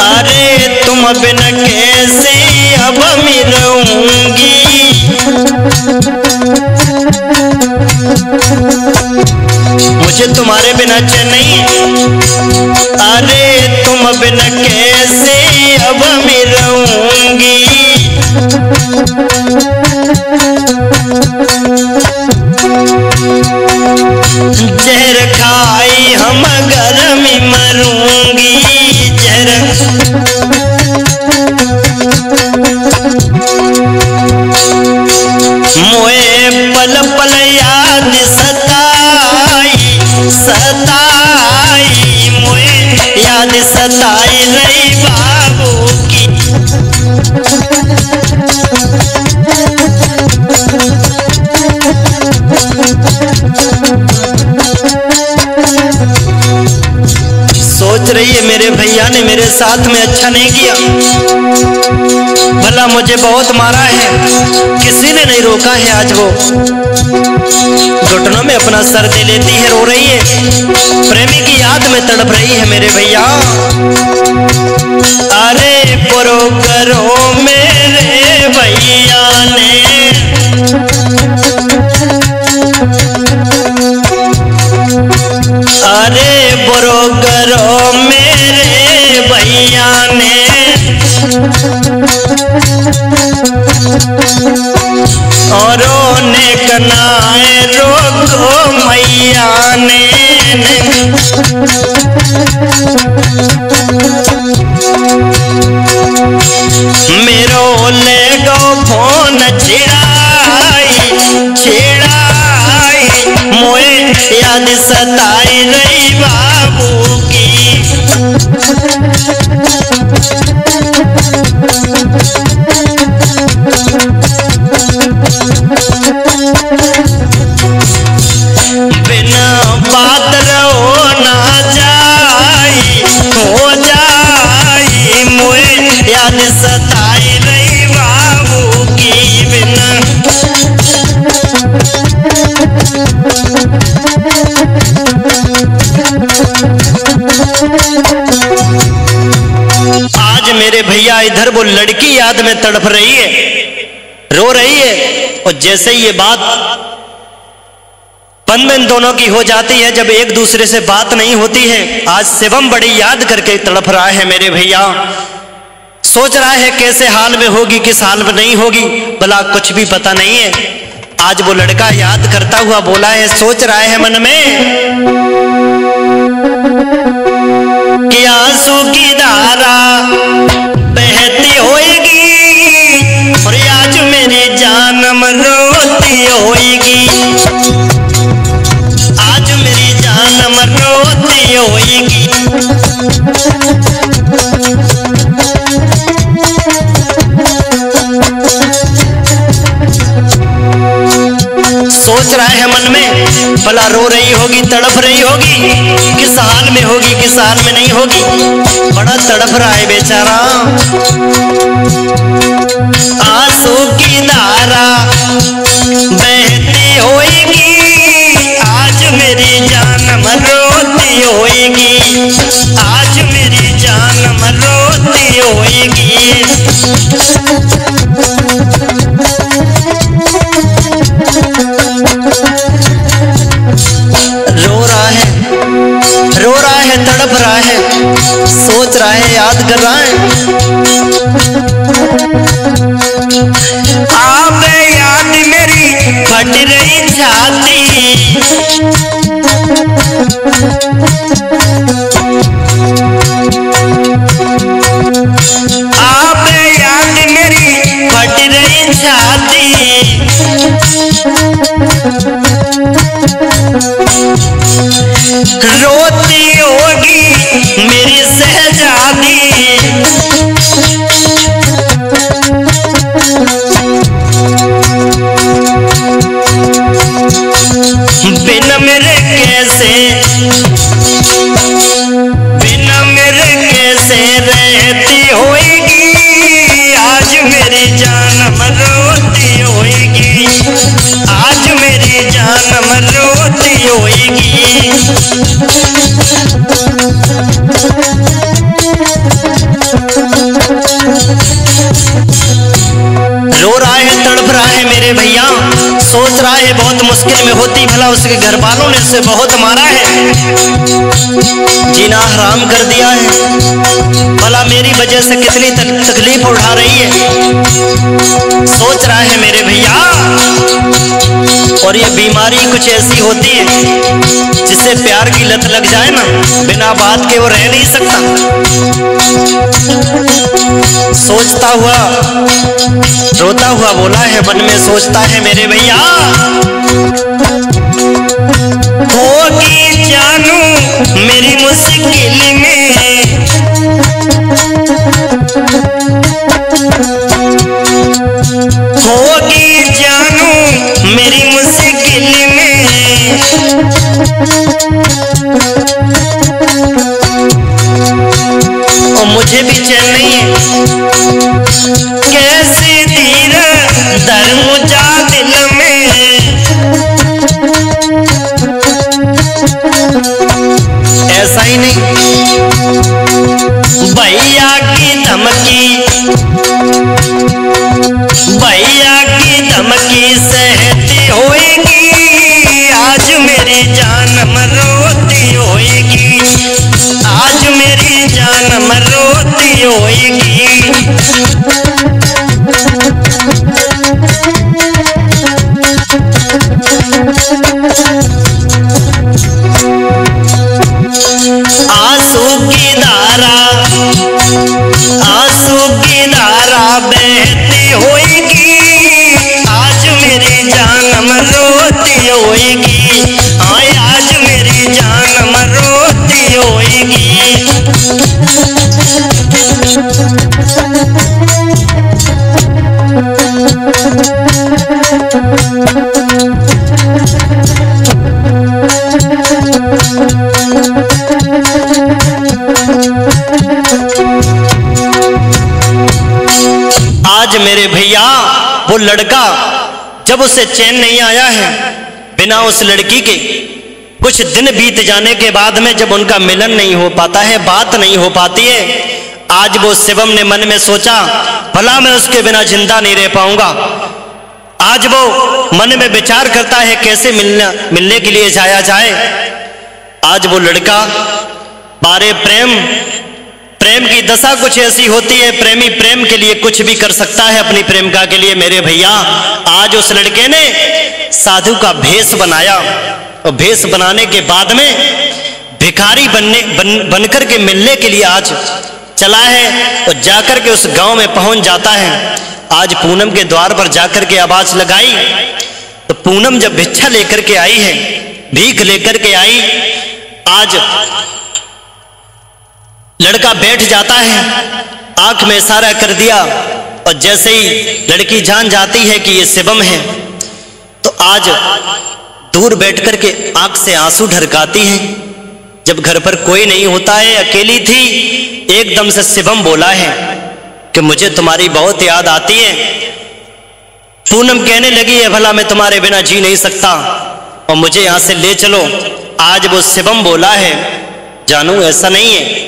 अरे तुम बिन कैसे अब मिलूंगी, मुझे तुम्हारे बिना चैन नहीं, अरे तुम बिन कैसे अब मिलूंगी। जहर खाई हम गर्मी मरूंगी, जहर मोए पल पल याद सताई सताई, मोए याद सताई रही बाबू की। सोच रही है मेरे भैया ने मेरे साथ में अच्छा नहीं किया, भला मुझे बहुत मारा है, किसी ने नहीं रोका है। आज वो घुटनों में अपना सर दे लेती है, रो रही है, प्रेमी की याद में तड़प रही है मेरे भैया। अरे पुरो करो मेरे भैया ने, अरे बुरो करो मेरे भैया ने, और रोने कनाए रोको मैया ने। मेरो ले गो फोन छिड़ाई छिड़ाई, मोए याद सताई रही बाबू की। बिना बात रहो ना जाई हो जाई, मोए याद सताई रही बाबू की। बिना आज मेरे भैया इधर वो लड़की याद में तड़प रही है, रो रही है, और जैसे ये बात पन में इन दोनों की हो जाती है, जब एक दूसरे से बात नहीं होती है। आज शिवम बड़ी याद करके तड़प रहा है मेरे भैया, सोच रहा है कैसे हाल में होगी, किस हाल में नहीं होगी, भला कुछ भी पता नहीं है। आज वो लड़का याद करता हुआ बोला है, सोच रहा है मन में कि आंसू की धारा बहती होएगी, और आज मेरी जानम रोती होएगी, आज मेरी जानम रोती होएगी। सोच रहा है मन में, भला रो रही होगी, तड़प रही होगी, किस हाल में होगी, किस हाल में नहीं होगी। बड़ा तड़प रहा है बेचारा। आंसू की धारा बहती होएगी, आज मेरी जानम रोती होएगी, आज मेरी जानम रोती होएगी। रो रहा है, तड़प रहा है, सोच रहा है, याद कर रहा है। आप याद मेरी फट रही छाती, आप याद मेरी फट रही छाती, रोती होगी मेरी सहजादी, बिना मेरे कैसे, बिना मेरे कैसे रहती होएगी, आज मेरी जानम रोती होएगी, आज मेरी जानम रोती होएगी। रो रहा है, तड़प रहा है मेरे भैया, सोच रहा है बहुत मुश्किल में होती, भला उसके घर वालों ने उसे बहुत मारा है, जीना हराम कर दिया है, भला मेरी वजह से कितनी तकलीफ उठा रही है। सोच रहा है मेरे भैया, और ये बीमारी कुछ ऐसी होती है जिससे प्यार की लत लग जाए ना, बिना बात के वो रह नहीं सकता। सोचता हुआ, रोता हुआ बोला है, मन में सोचता है मेरे भैया, होगी जानू मेरी मुश्किल में, होगी जानू मेरी मुश्किल में, और मुझे भी चैन नहीं है, कैसी धीर धर्म जा दिल में, ऐसा ही नहीं, भैया की धमकी, भैया की धमकी सहती होएगी, आज मेरी जानम रोती होएगी, आज मेरे भैया वो लड़का जब उसे चैन नहीं आया है, बिना उस लड़की के कुछ दिन बीत जाने के बाद में जब उनका मिलन नहीं हो पाता है, बात नहीं हो पाती है, आज वो शिवम ने मन में सोचा भला मैं उसके बिना जिंदा नहीं रह पाऊंगा। आज वो मन में विचार करता है कैसे मिलने के लिए जाया जाए। आज वो लड़का बारे प्रेम की दशा कुछ ऐसी होती है, प्रेमी प्रेम के लिए कुछ भी कर सकता है अपनी प्रेमिका के लिए। मेरे भैया आज उस लड़के ने साधु का भेष बनाया और भेष बनाने के बाद में भिखारी बनकर के मिलने के लिए आज चला है और जाकर के उस गांव में पहुंच जाता है। आज पूनम के द्वार पर जाकर के आवाज लगाई तो पूनम जब भिक्षा लेकर के आई है, भीख लेकर के आई, आज लड़का बैठ जाता है, आंख में इशारा कर दिया और जैसे ही लड़की जान जाती है कि ये शिवम है तो आज दूर बैठ कर के आंख से आंसू ढरकाती है। जब घर पर कोई नहीं होता है, अकेली थी, एकदम से शिवम बोला है कि मुझे तुम्हारी बहुत याद आती है। पूनम कहने लगी है भला मैं तुम्हारे बिना जी नहीं सकता और मुझे यहां से ले चलो। आज वो शिवम बोला है जानू ऐसा नहीं है,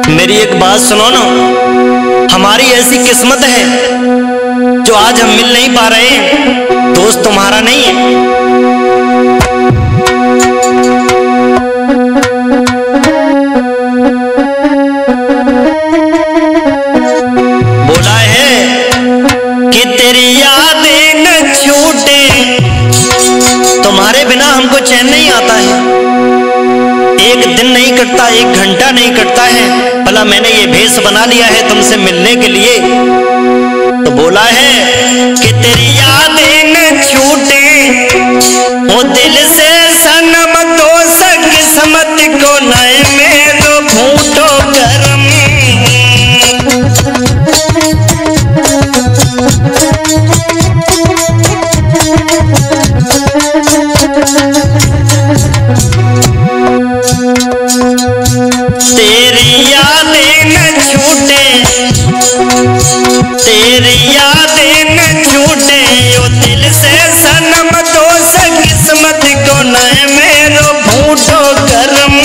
मेरी एक बात सुनो ना, हमारी ऐसी किस्मत है जो आज हम मिल नहीं पा रहे हैं, दोस्त तुम्हारा नहीं है। बोला है कि तेरी यादें न छूटे, तुम्हारे बिना हमको चैन नहीं आता है, एक दिन नहीं कटता, एक घंटा नहीं कटता है, भला मैंने ये भेष बना लिया है तुमसे मिलने के लिए। तो बोला है कि तेरी यादें न छूटे, वो दिल से सनम दोस्त किस्मत को नए में तो फूटो गरम। तेरी यादें न छूटे, तेरी यादें न छूटे, वो दिल से सनम दोस्त किस्मत को नए मेरो फूटो गरम।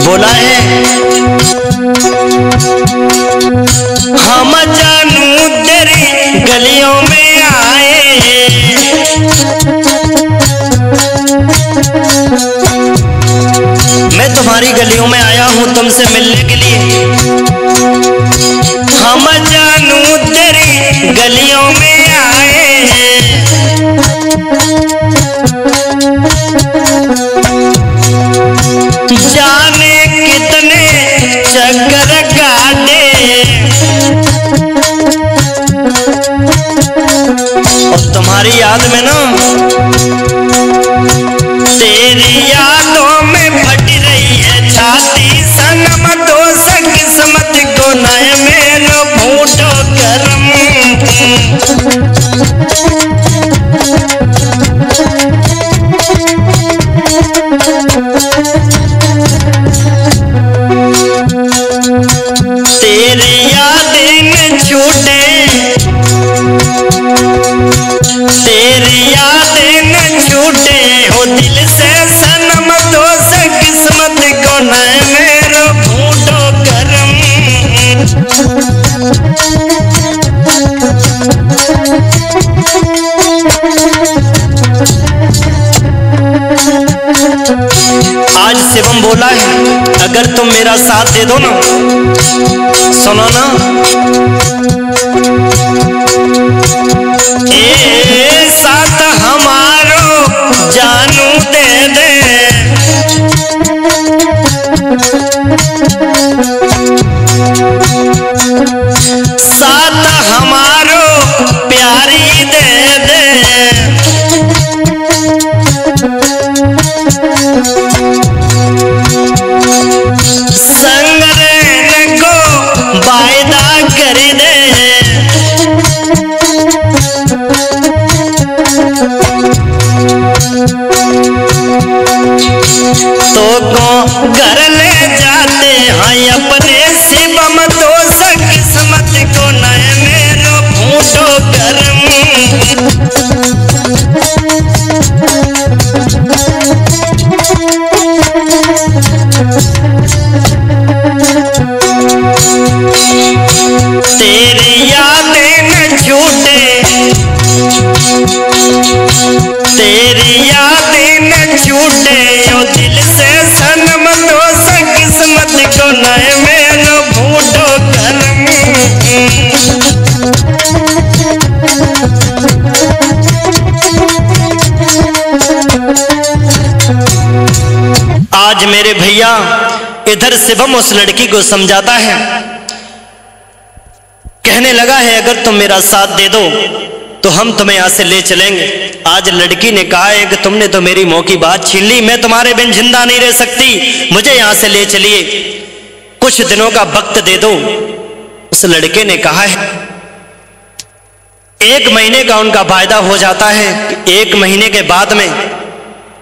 बोला है हम जानू तेरी गलियों में आए, मैं तुम्हारी गलियों में आया हूं तुमसे मिलने के लिए। हम जानू तेरी गलियों में आए, जाने कितने चक्कर काटे, और तुम्हारी याद में ना, तेरी यादों में फट रही है छाती, सनम दोस्त किस्मत को नए मेरो फूटो गरम। तेरी यादें न छूटे, तेरी यादें न छूटे, हो दिल से सनम दोस्त किस्मत को नए मेरो फूटो गरम। आज शिवम बोला है अगर तुम मेरा साथ दे दो ना, सुनो ना, साथ हमारो प्यारी दे दे, संग रहने को वायदा कर दे। तो को घर ले जाते हैं अपने शिवम, तो किस्मत को नए मेरो फूटो गरम। तेरी यादें न छूटे, तेरी यादें न छूटे यो दिल से सनम, तो किस्मत को नए मेरो फूटो गरम। आज मेरे भैया इधर शिवम उस लड़की को समझाता है, कहने लगा है अगर तुम मेरा साथ दे दो तो हम तुम्हें यहां से ले चलेंगे। आज लड़की ने कहा है कि तुमने तो मेरी मुंह की बात छीन ली, मैं तुम्हारे बिन जिंदा नहीं रह सकती, मुझे यहां से ले चलिए, कुछ दिनों का वक्त दे दो। उस लड़के ने कहा है 1 महीने का उनका वायदा हो जाता है कि 1 महीने के बाद में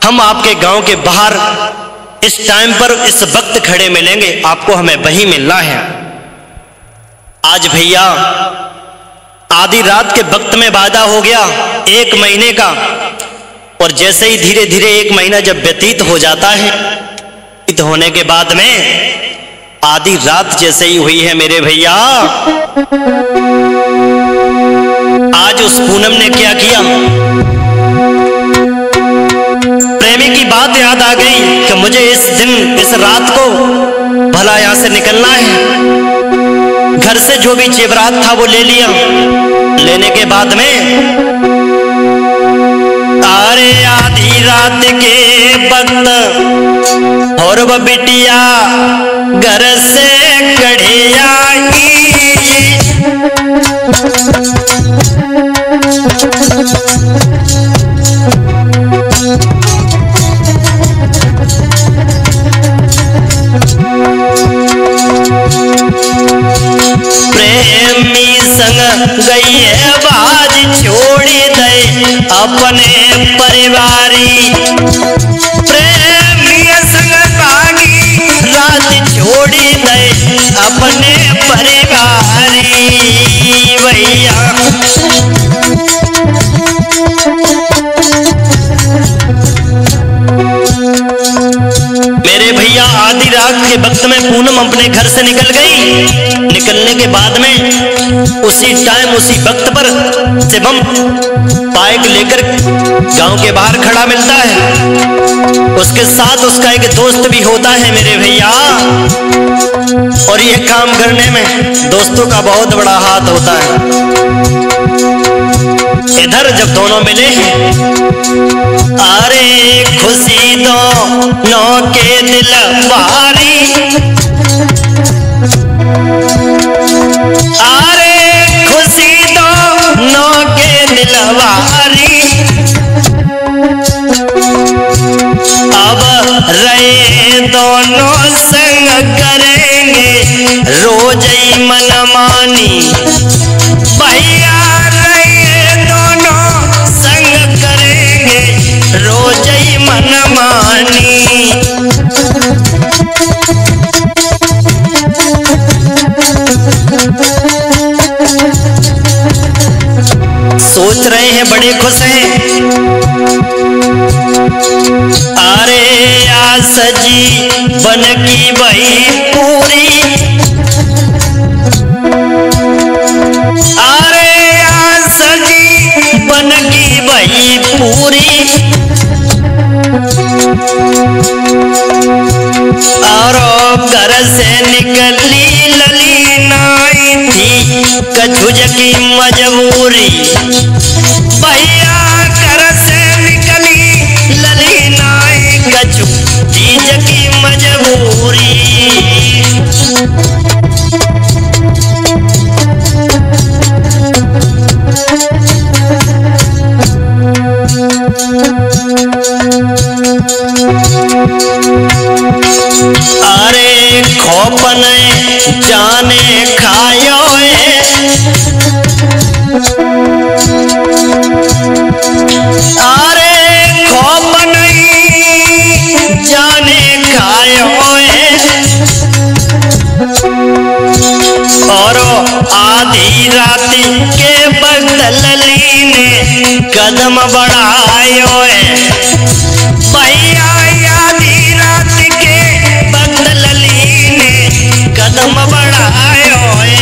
हम आपके गांव के बाहर इस टाइम पर इस वक्त खड़े मिलेंगे, आपको हमें वहीं मिलना है। आज भैया आधी रात के वक्त में वादा हो गया 1 महीने का, और जैसे ही धीरे धीरे 1 महीना जब व्यतीत हो जाता है, व्यतीत होने के बाद में आधी रात जैसे ही हुई है मेरे भैया, आज उस पूनम ने क्या किया, प्रेमी की बात याद आ गई कि मुझे इस दिन इस रात को भला यहां से निकलना है। घर से जो भी जेवरात था वो ले लिया, लेने के बाद में अरे आधी रात के वक्त और वो बिटिया घर से कढ़े आई, प्रेमी संग गई है बाज छोड़ी दे अपने परिवारी, प्रेमी संग भागी रात छोड़ी दे अपने परिवारी। भैया मेरे भैया आधी रात के वक्त में पूनम अपने घर से निकल गई। निकलने के बाद में उसी टाइम उसी वक्त पर शिवम बाइक लेकर गांव के बाहर खड़ा मिलता है। उसके साथ उसका एक दोस्त भी होता है मेरे भैया, और ये काम करने में दोस्तों का बहुत बड़ा हाथ होता है। इधर जब दोनों मिले हैं, अरे खुशी दोनों के दिल बारी, अरे खुशी दोनों के दिल बारी, अब रहे दोनों संग करेंगे रोज ही मनमानी। भैया रहे दोनों संग करेंगे रोज ही मनमानी। सोच रहे हैं बड़े खुश हैं, अरे आस जी बन की वही पूरी, अरे आस जी बन की वही पूरी, और घर से निकली ललीनाई थी कछुज की मजबूरी। भैया घर से निकली ललीनाई कछुज की मजबूरी। आधी रात के बदलली ने कदम बढ़ायो है भैया, आधी रात के बदलली ने कदम बढ़ायो है।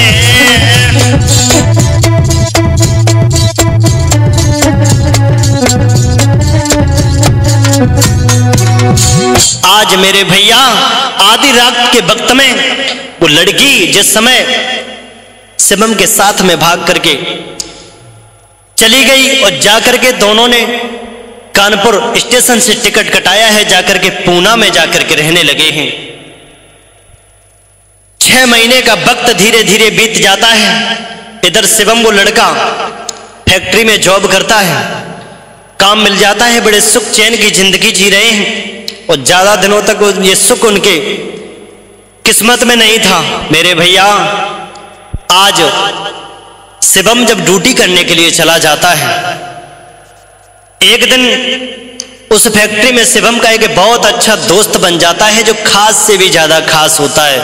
आज मेरे भैया आधी रात के वक्त में वो लड़की जिस समय शिवम के साथ में भाग करके चली गई और जाकर के दोनों ने कानपुर स्टेशन से टिकट कटाया है, जाकर के पूना में जाकर के रहने लगे हैं। 6 महीने का वक्त धीरे धीरे बीत जाता है। इधर शिवम वो लड़का फैक्ट्री में जॉब करता है, काम मिल जाता है, बड़े सुख चैन की जिंदगी जी रहे हैं और ज्यादा दिनों तक ये सुख उनके किस्मत में नहीं था। मेरे भैया आज शिवम जब ड्यूटी करने के लिए चला जाता है, एक दिन उस फैक्ट्री में शिवम का एक बहुत अच्छा दोस्त बन जाता है जो खास से भी ज्यादा खास होता है।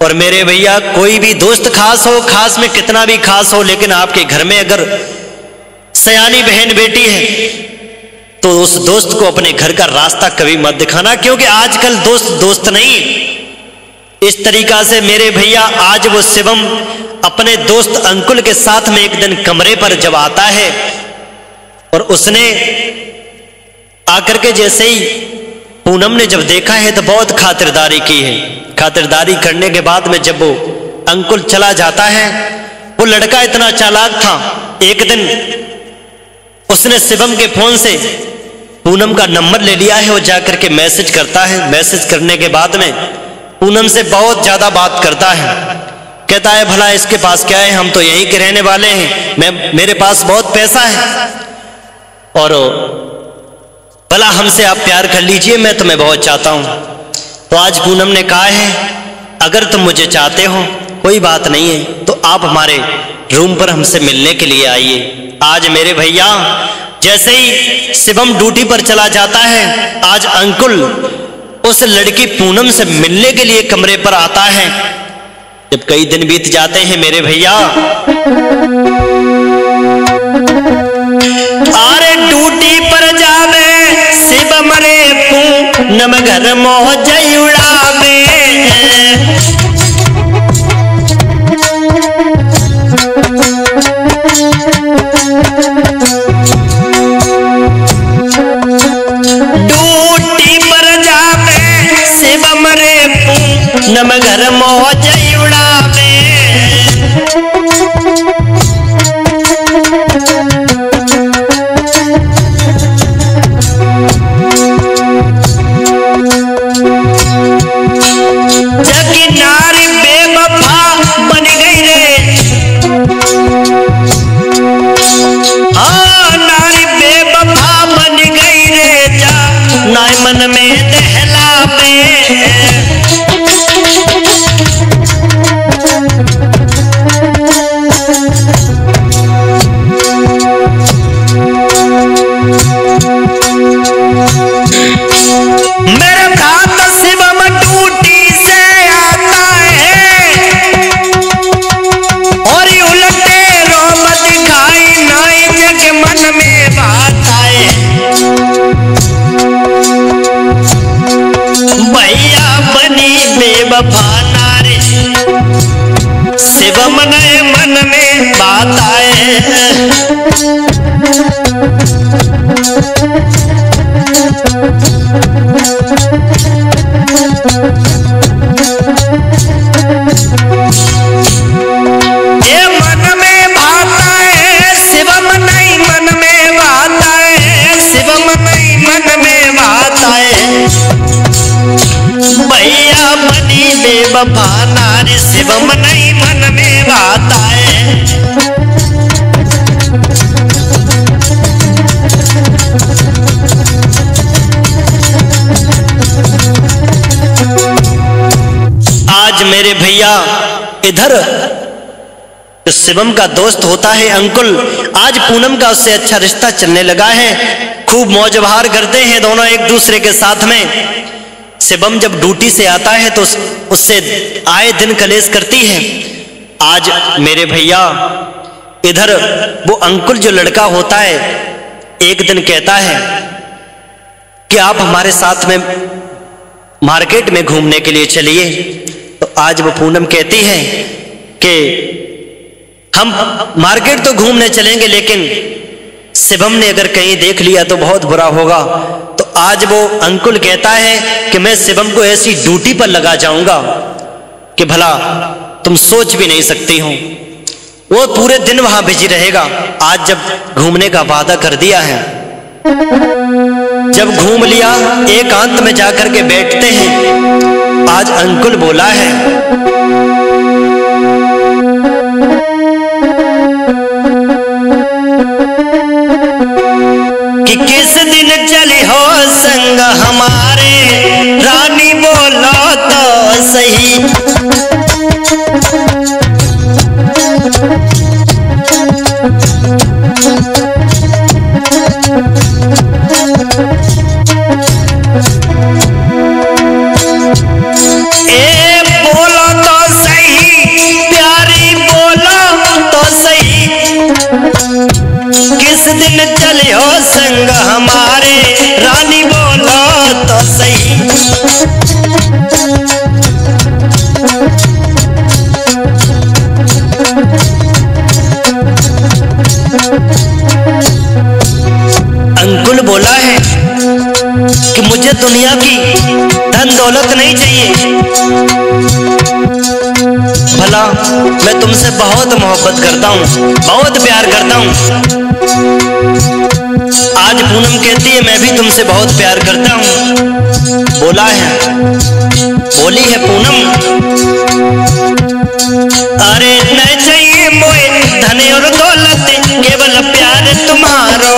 और मेरे भैया कोई भी दोस्त खास हो, खास में कितना भी खास हो, लेकिन आपके घर में अगर सयानी बहन बेटी है तो उस दोस्त को अपने घर का रास्ता कभी मत दिखाना, क्योंकि आजकल दोस्त दोस्त नहीं। इस तरीका से मेरे भैया आज वो शिवम अपने दोस्त अंकुल के साथ में एक दिन कमरे पर जब आता है और उसने आकर के जैसे ही पूनम ने जब देखा है तो बहुत खातिरदारी की है। खातिरदारी करने के बाद में जब वो अंकुल चला जाता है, वो लड़का इतना चालाक था, एक दिन उसने शिवम के फोन से पूनम का नंबर ले लिया है और जाकर के मैसेज करता है। मैसेज करने के बाद में पूनम से बहुत ज्यादा बात करता है, कहता है भला इसके पास क्या है, हम तो यहीं के रहने वाले हैं, मेरे पास बहुत पैसा है और भला हमसे आप प्यार कर लीजिए, मैं तुम्हें बहुत चाहता हूं। तो आज पूनम ने कहा है अगर तुम मुझे चाहते हो कोई बात नहीं है तो आप हमारे रूम पर हमसे मिलने के लिए आइए। आज मेरे भैया जैसे ही शिवम ड्यूटी पर चला जाता है, आज अंकुल उस लड़की पूनम से मिलने के लिए कमरे पर आता है। जब कई दिन बीत जाते हैं मेरे भैया, अरे ड्यूटी पर जावे शिवम रे पूनम घर मौज उड़ावे। नम घर मौज उड़ावे, जग नारी बेवफा बन गई रे, हाँ नारी बेवफा बन गई रे, जा नाय मन में दहलावे। मेरे भात शिवम ड्यूटी से आता है और उलटे रोम दिखाई नाई जग मन में बात आए। भैया बनी बेवफा नारी शिवम ने मन में बात आए। ये मन में भाता है शिवम नहीं मन में भाता है, शिवम नहीं मन में भाता है। भैया बनी बेवफा नारी शिवम नहीं मन में भाता है। आज मेरे भैया इधर तो शिवम का दोस्त होता है अंकुल, आज पूनम का उससे अच्छा रिश्ता चलने लगा है, खूब मौज बहार करते हैं दोनों एक दूसरे के साथ में। शिवम जब ड्यूटी से आता है तो उससे आए दिन कलेश करती है आज मेरे भैया इधर वो अंकुल जो लड़का होता है एक दिन कहता है कि आप हमारे साथ में मार्केट में घूमने के लिए चलिए। तो आज वो पूनम कहती है कि हम मार्केट तो घूमने चलेंगे, लेकिन शिवम ने अगर कहीं देख लिया तो बहुत बुरा होगा। तो आज वो अंकुल कहता है कि मैं शिवम को ऐसी ड्यूटी पर लगा जाऊंगा कि भला तुम सोच भी नहीं सकती हो। वो पूरे दिन वहां बिजी रहेगा। आज जब घूमने का वादा कर दिया है, जब घूम लिया, एकांत में जाकर के बैठते हैं। आज अंकुल बोला है कि किस दिन चली हो संग हमारे, रानी बोलो तो सही। चले हो संग हमारे, रानी बोलो तो सही। अंकुल बोला है कि मुझे दुनिया की धन दौलत नहीं चाहिए, भला मैं तुमसे बहुत मोहब्बत करता हूँ, बहुत प्यार करता हूँ। आज पूनम कहती है मैं भी तुमसे बहुत प्यार करता हूँ। बोला है, बोली है पूनम, अरे नहीं चाहिए मोए धन और दौलत, केवल प्यार तुम्हारो।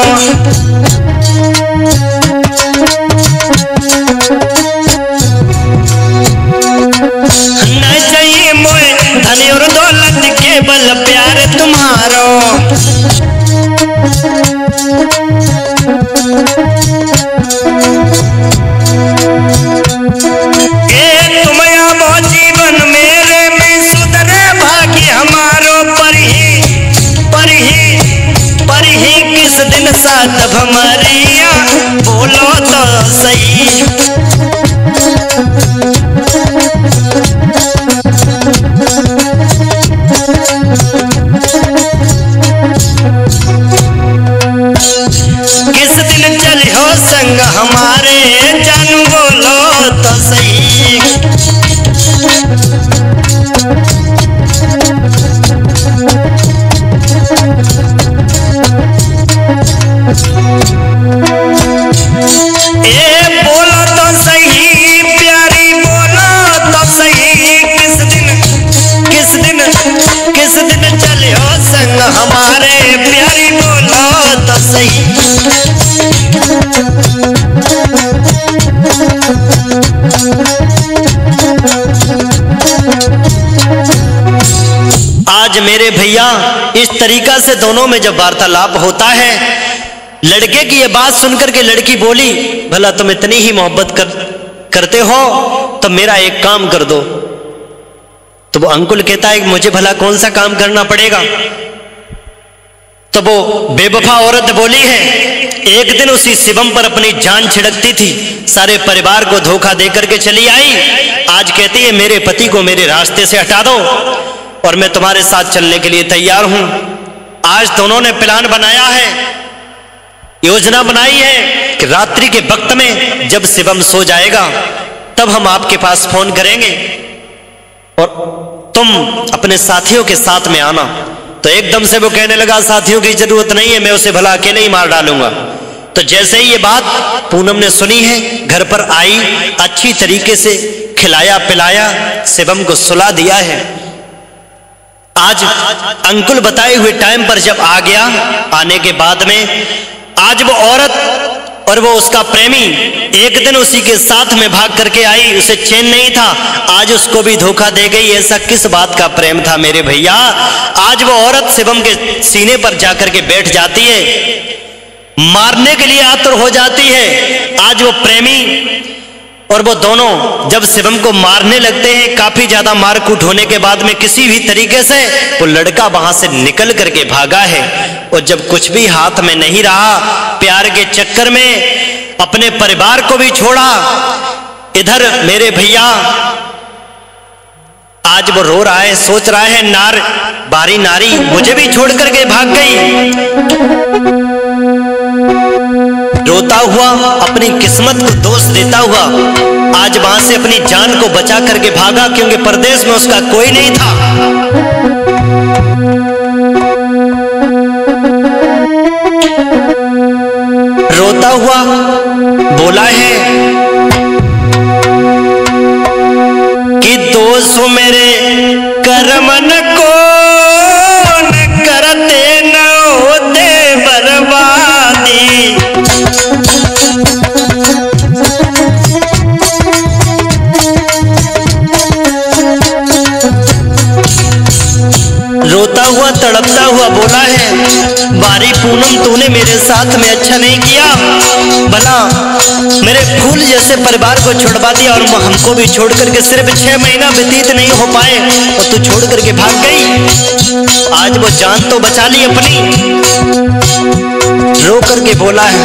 नहीं चाहिए मोए धन और दौलत, केवल प्यार तुम्हारो। साथ हमारिया बोलो तो सही। किस दिन चले हो संग हमारे, जानू बोलो तो सही। बोलो तो सही प्यारी, बोलो तो सही। किस दिन चले हो संग हमारे, प्यारी बोलो तो सही। आज मेरे भैया इस तरीका से दोनों में जब वार्तालाप होता है, लड़के की ये बात सुनकर के लड़की बोली, भला तुम इतनी ही मोहब्बत करते हो तो मेरा एक काम कर दो। तो वो अंकुल कहता है कि मुझे भला कौन सा काम करना पड़ेगा। तो वो बेवफा औरत बोली है, एक दिन उसी शिवम पर अपनी जान छिड़कती थी, सारे परिवार को धोखा देकर के चली आई। आज कहती है मेरे पति को मेरे रास्ते से हटा दो और मैं तुम्हारे साथ चलने के लिए तैयार हूं। आज दोनों ने प्लान बनाया है, योजना बनाई है कि रात्रि के वक्त में जब शिवम सो जाएगा तब हम आपके पास फोन करेंगे और तुम अपने साथियों के साथ में आना। तो एकदम से वो कहने लगा साथियों की जरूरत नहीं है, मैं उसे भला अकेले ही मार डालूंगा। तो जैसे ही ये बात पूनम ने सुनी है, घर पर आई, अच्छी तरीके से खिलाया पिलाया, शिवम को सुला दिया है। आज अंकुल बताए हुए टाइम पर जब आ गया, आने के बाद में आज वो औरत और वो उसका प्रेमी एक दिन उसी के साथ में भाग करके आई, उसे चैन नहीं था, आज उसको भी धोखा दे गई। ऐसा किस बात का प्रेम था मेरे भैया। आज वो औरत शिवम के सीने पर जाकर के बैठ जाती है, मारने के लिए आतुर हो जाती है। आज वो प्रेमी और वो दोनों जब शिवम को मारने लगते हैं, काफी ज्यादा मारकूट होने के बाद में किसी भी तरीके से वो लड़का वहां से निकल करके भागा है। और जब कुछ भी हाथ में नहीं रहा, प्यार के चक्कर में अपने परिवार को भी छोड़ा। इधर मेरे भैया आज वो रो रहा है, सोच रहा है बारी नारी मुझे भी छोड़ करके भाग गई। रोता हुआ अपनी किस्मत को दोष देता हुआ आज वहां से अपनी जान को बचा करके भागा, क्योंकि परदेश में उसका कोई नहीं था। रोता हुआ बोला है कि दोष मेरे कर्मन को न करते न होते बर्बादी। रोता हुआ तड़पता हुआ बोला है, बारी पूनम तूने मेरे साथ में अच्छा नहीं किया, भला मेरे फूल जैसे परिवार को छुड़वा दिया और हमको भी छोड़ करके सिर्फ 6 महीना व्यतीत नहीं हो पाए और तू छोड़ करके भाग गई। आज वो जान तो बचा ली अपनी। रो करके बोला है,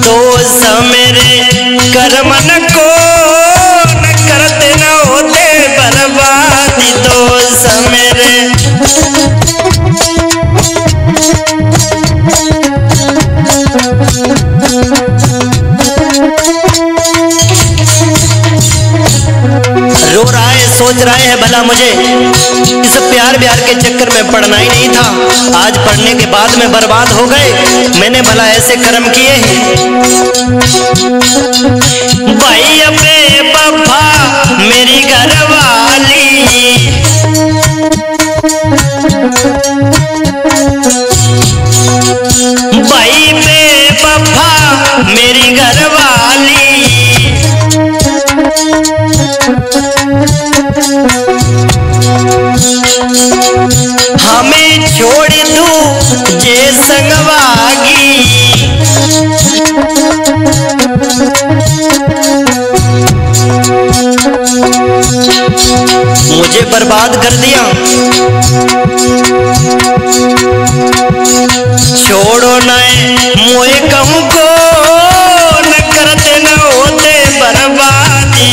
दोष मेरे कर्मन को न करते न होते बर्बादी। दोष मेरे रो रहा है, सोच रहा है भला मुझे इस प्यार के चक्कर में पड़ना ही नहीं था। आज पढ़ने के बाद में बर्बाद हो गए, मैंने भला ऐसे कर्म किए हैं। भाई अबे बब्बा मेरी घरवाली, भाई बे बब्बा मेरी घरवाली, हमें छोड़ दूं जे संगवागी। मुझे बर्बाद कर दिया, छोड़ो न मोए कहूं को न करते न होते बर्बादी।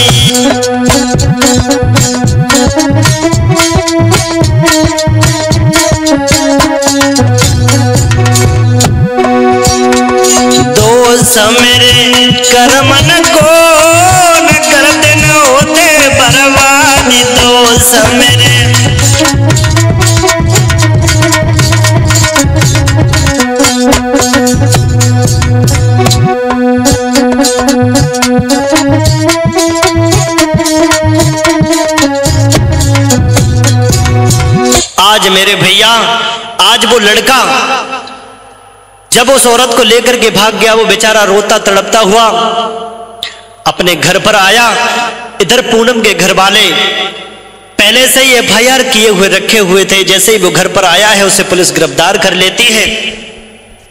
दोष मेरे कर्मन को न करते न होते बर्बादी। दोष मेरे आज मेरे भैया, आज वो लड़का जब उस औरत को लेकर के भाग गया, वो बेचारा रोता तड़पता हुआ अपने घर पर आया। इधर पूनम के घर वाले पहले से ही FIR किए हुए रखे हुए थे। जैसे ही वो घर पर आया है उसे पुलिस गिरफ्तार कर लेती है।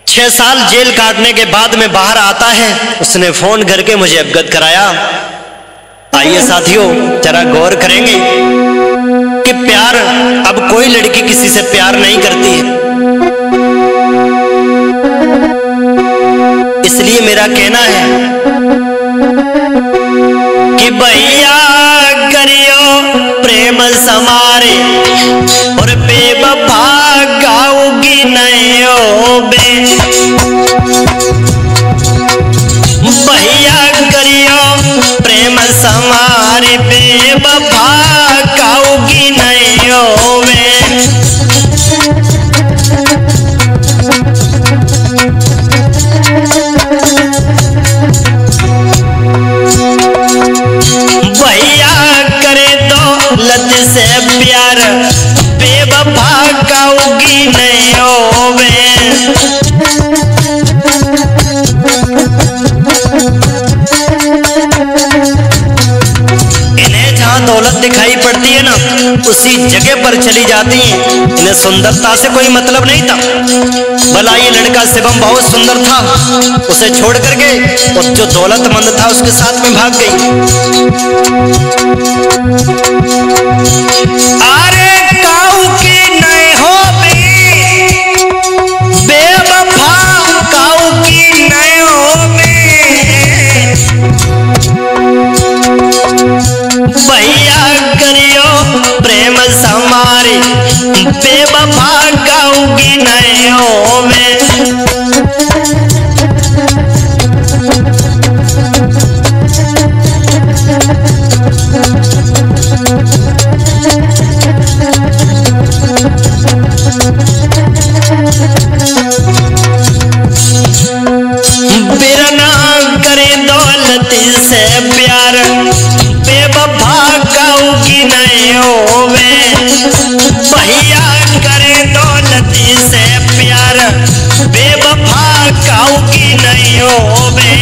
6 साल जेल काटने के बाद में बाहर आता है, उसने फोन करके मुझे अवगत कराया। आइए साथियों जरा गौर करेंगे कि प्यार, अब कोई लड़की किसी से प्यार नहीं करती है। इसलिए मेरा कहना है कि भैया करियो प्रेम समारे और बेवफा गाऊंगी नयो बे। भैया करियो प्रेम समारे बेवफा गाऊंगी नयो बे। लत से प्यार बेवफा गाऊंगी नहीं होवे। इन्हें जहां दौलत दिखाई पड़ती है ना, उसी जगह जगह पर चली जाती इन्हें सुंदरता से कोई मतलब नहीं था। भला ये लड़का शिवम बहुत सुंदर था, उसे छोड़ करके और जो दौलतमंद था उसके साथ में भाग गई। अरे काऊ की नहीं हो बेवफा, काऊ की नहीं हो भैया करियो प्रेम समारी, बेवफा काऊ की नहीं हो बिरना करे दौलती से प्यार, बेवफा काऊ की नहीं होवे। भैया करे दौलती से प्यार, बेवफा काऊ की नहीं होवे।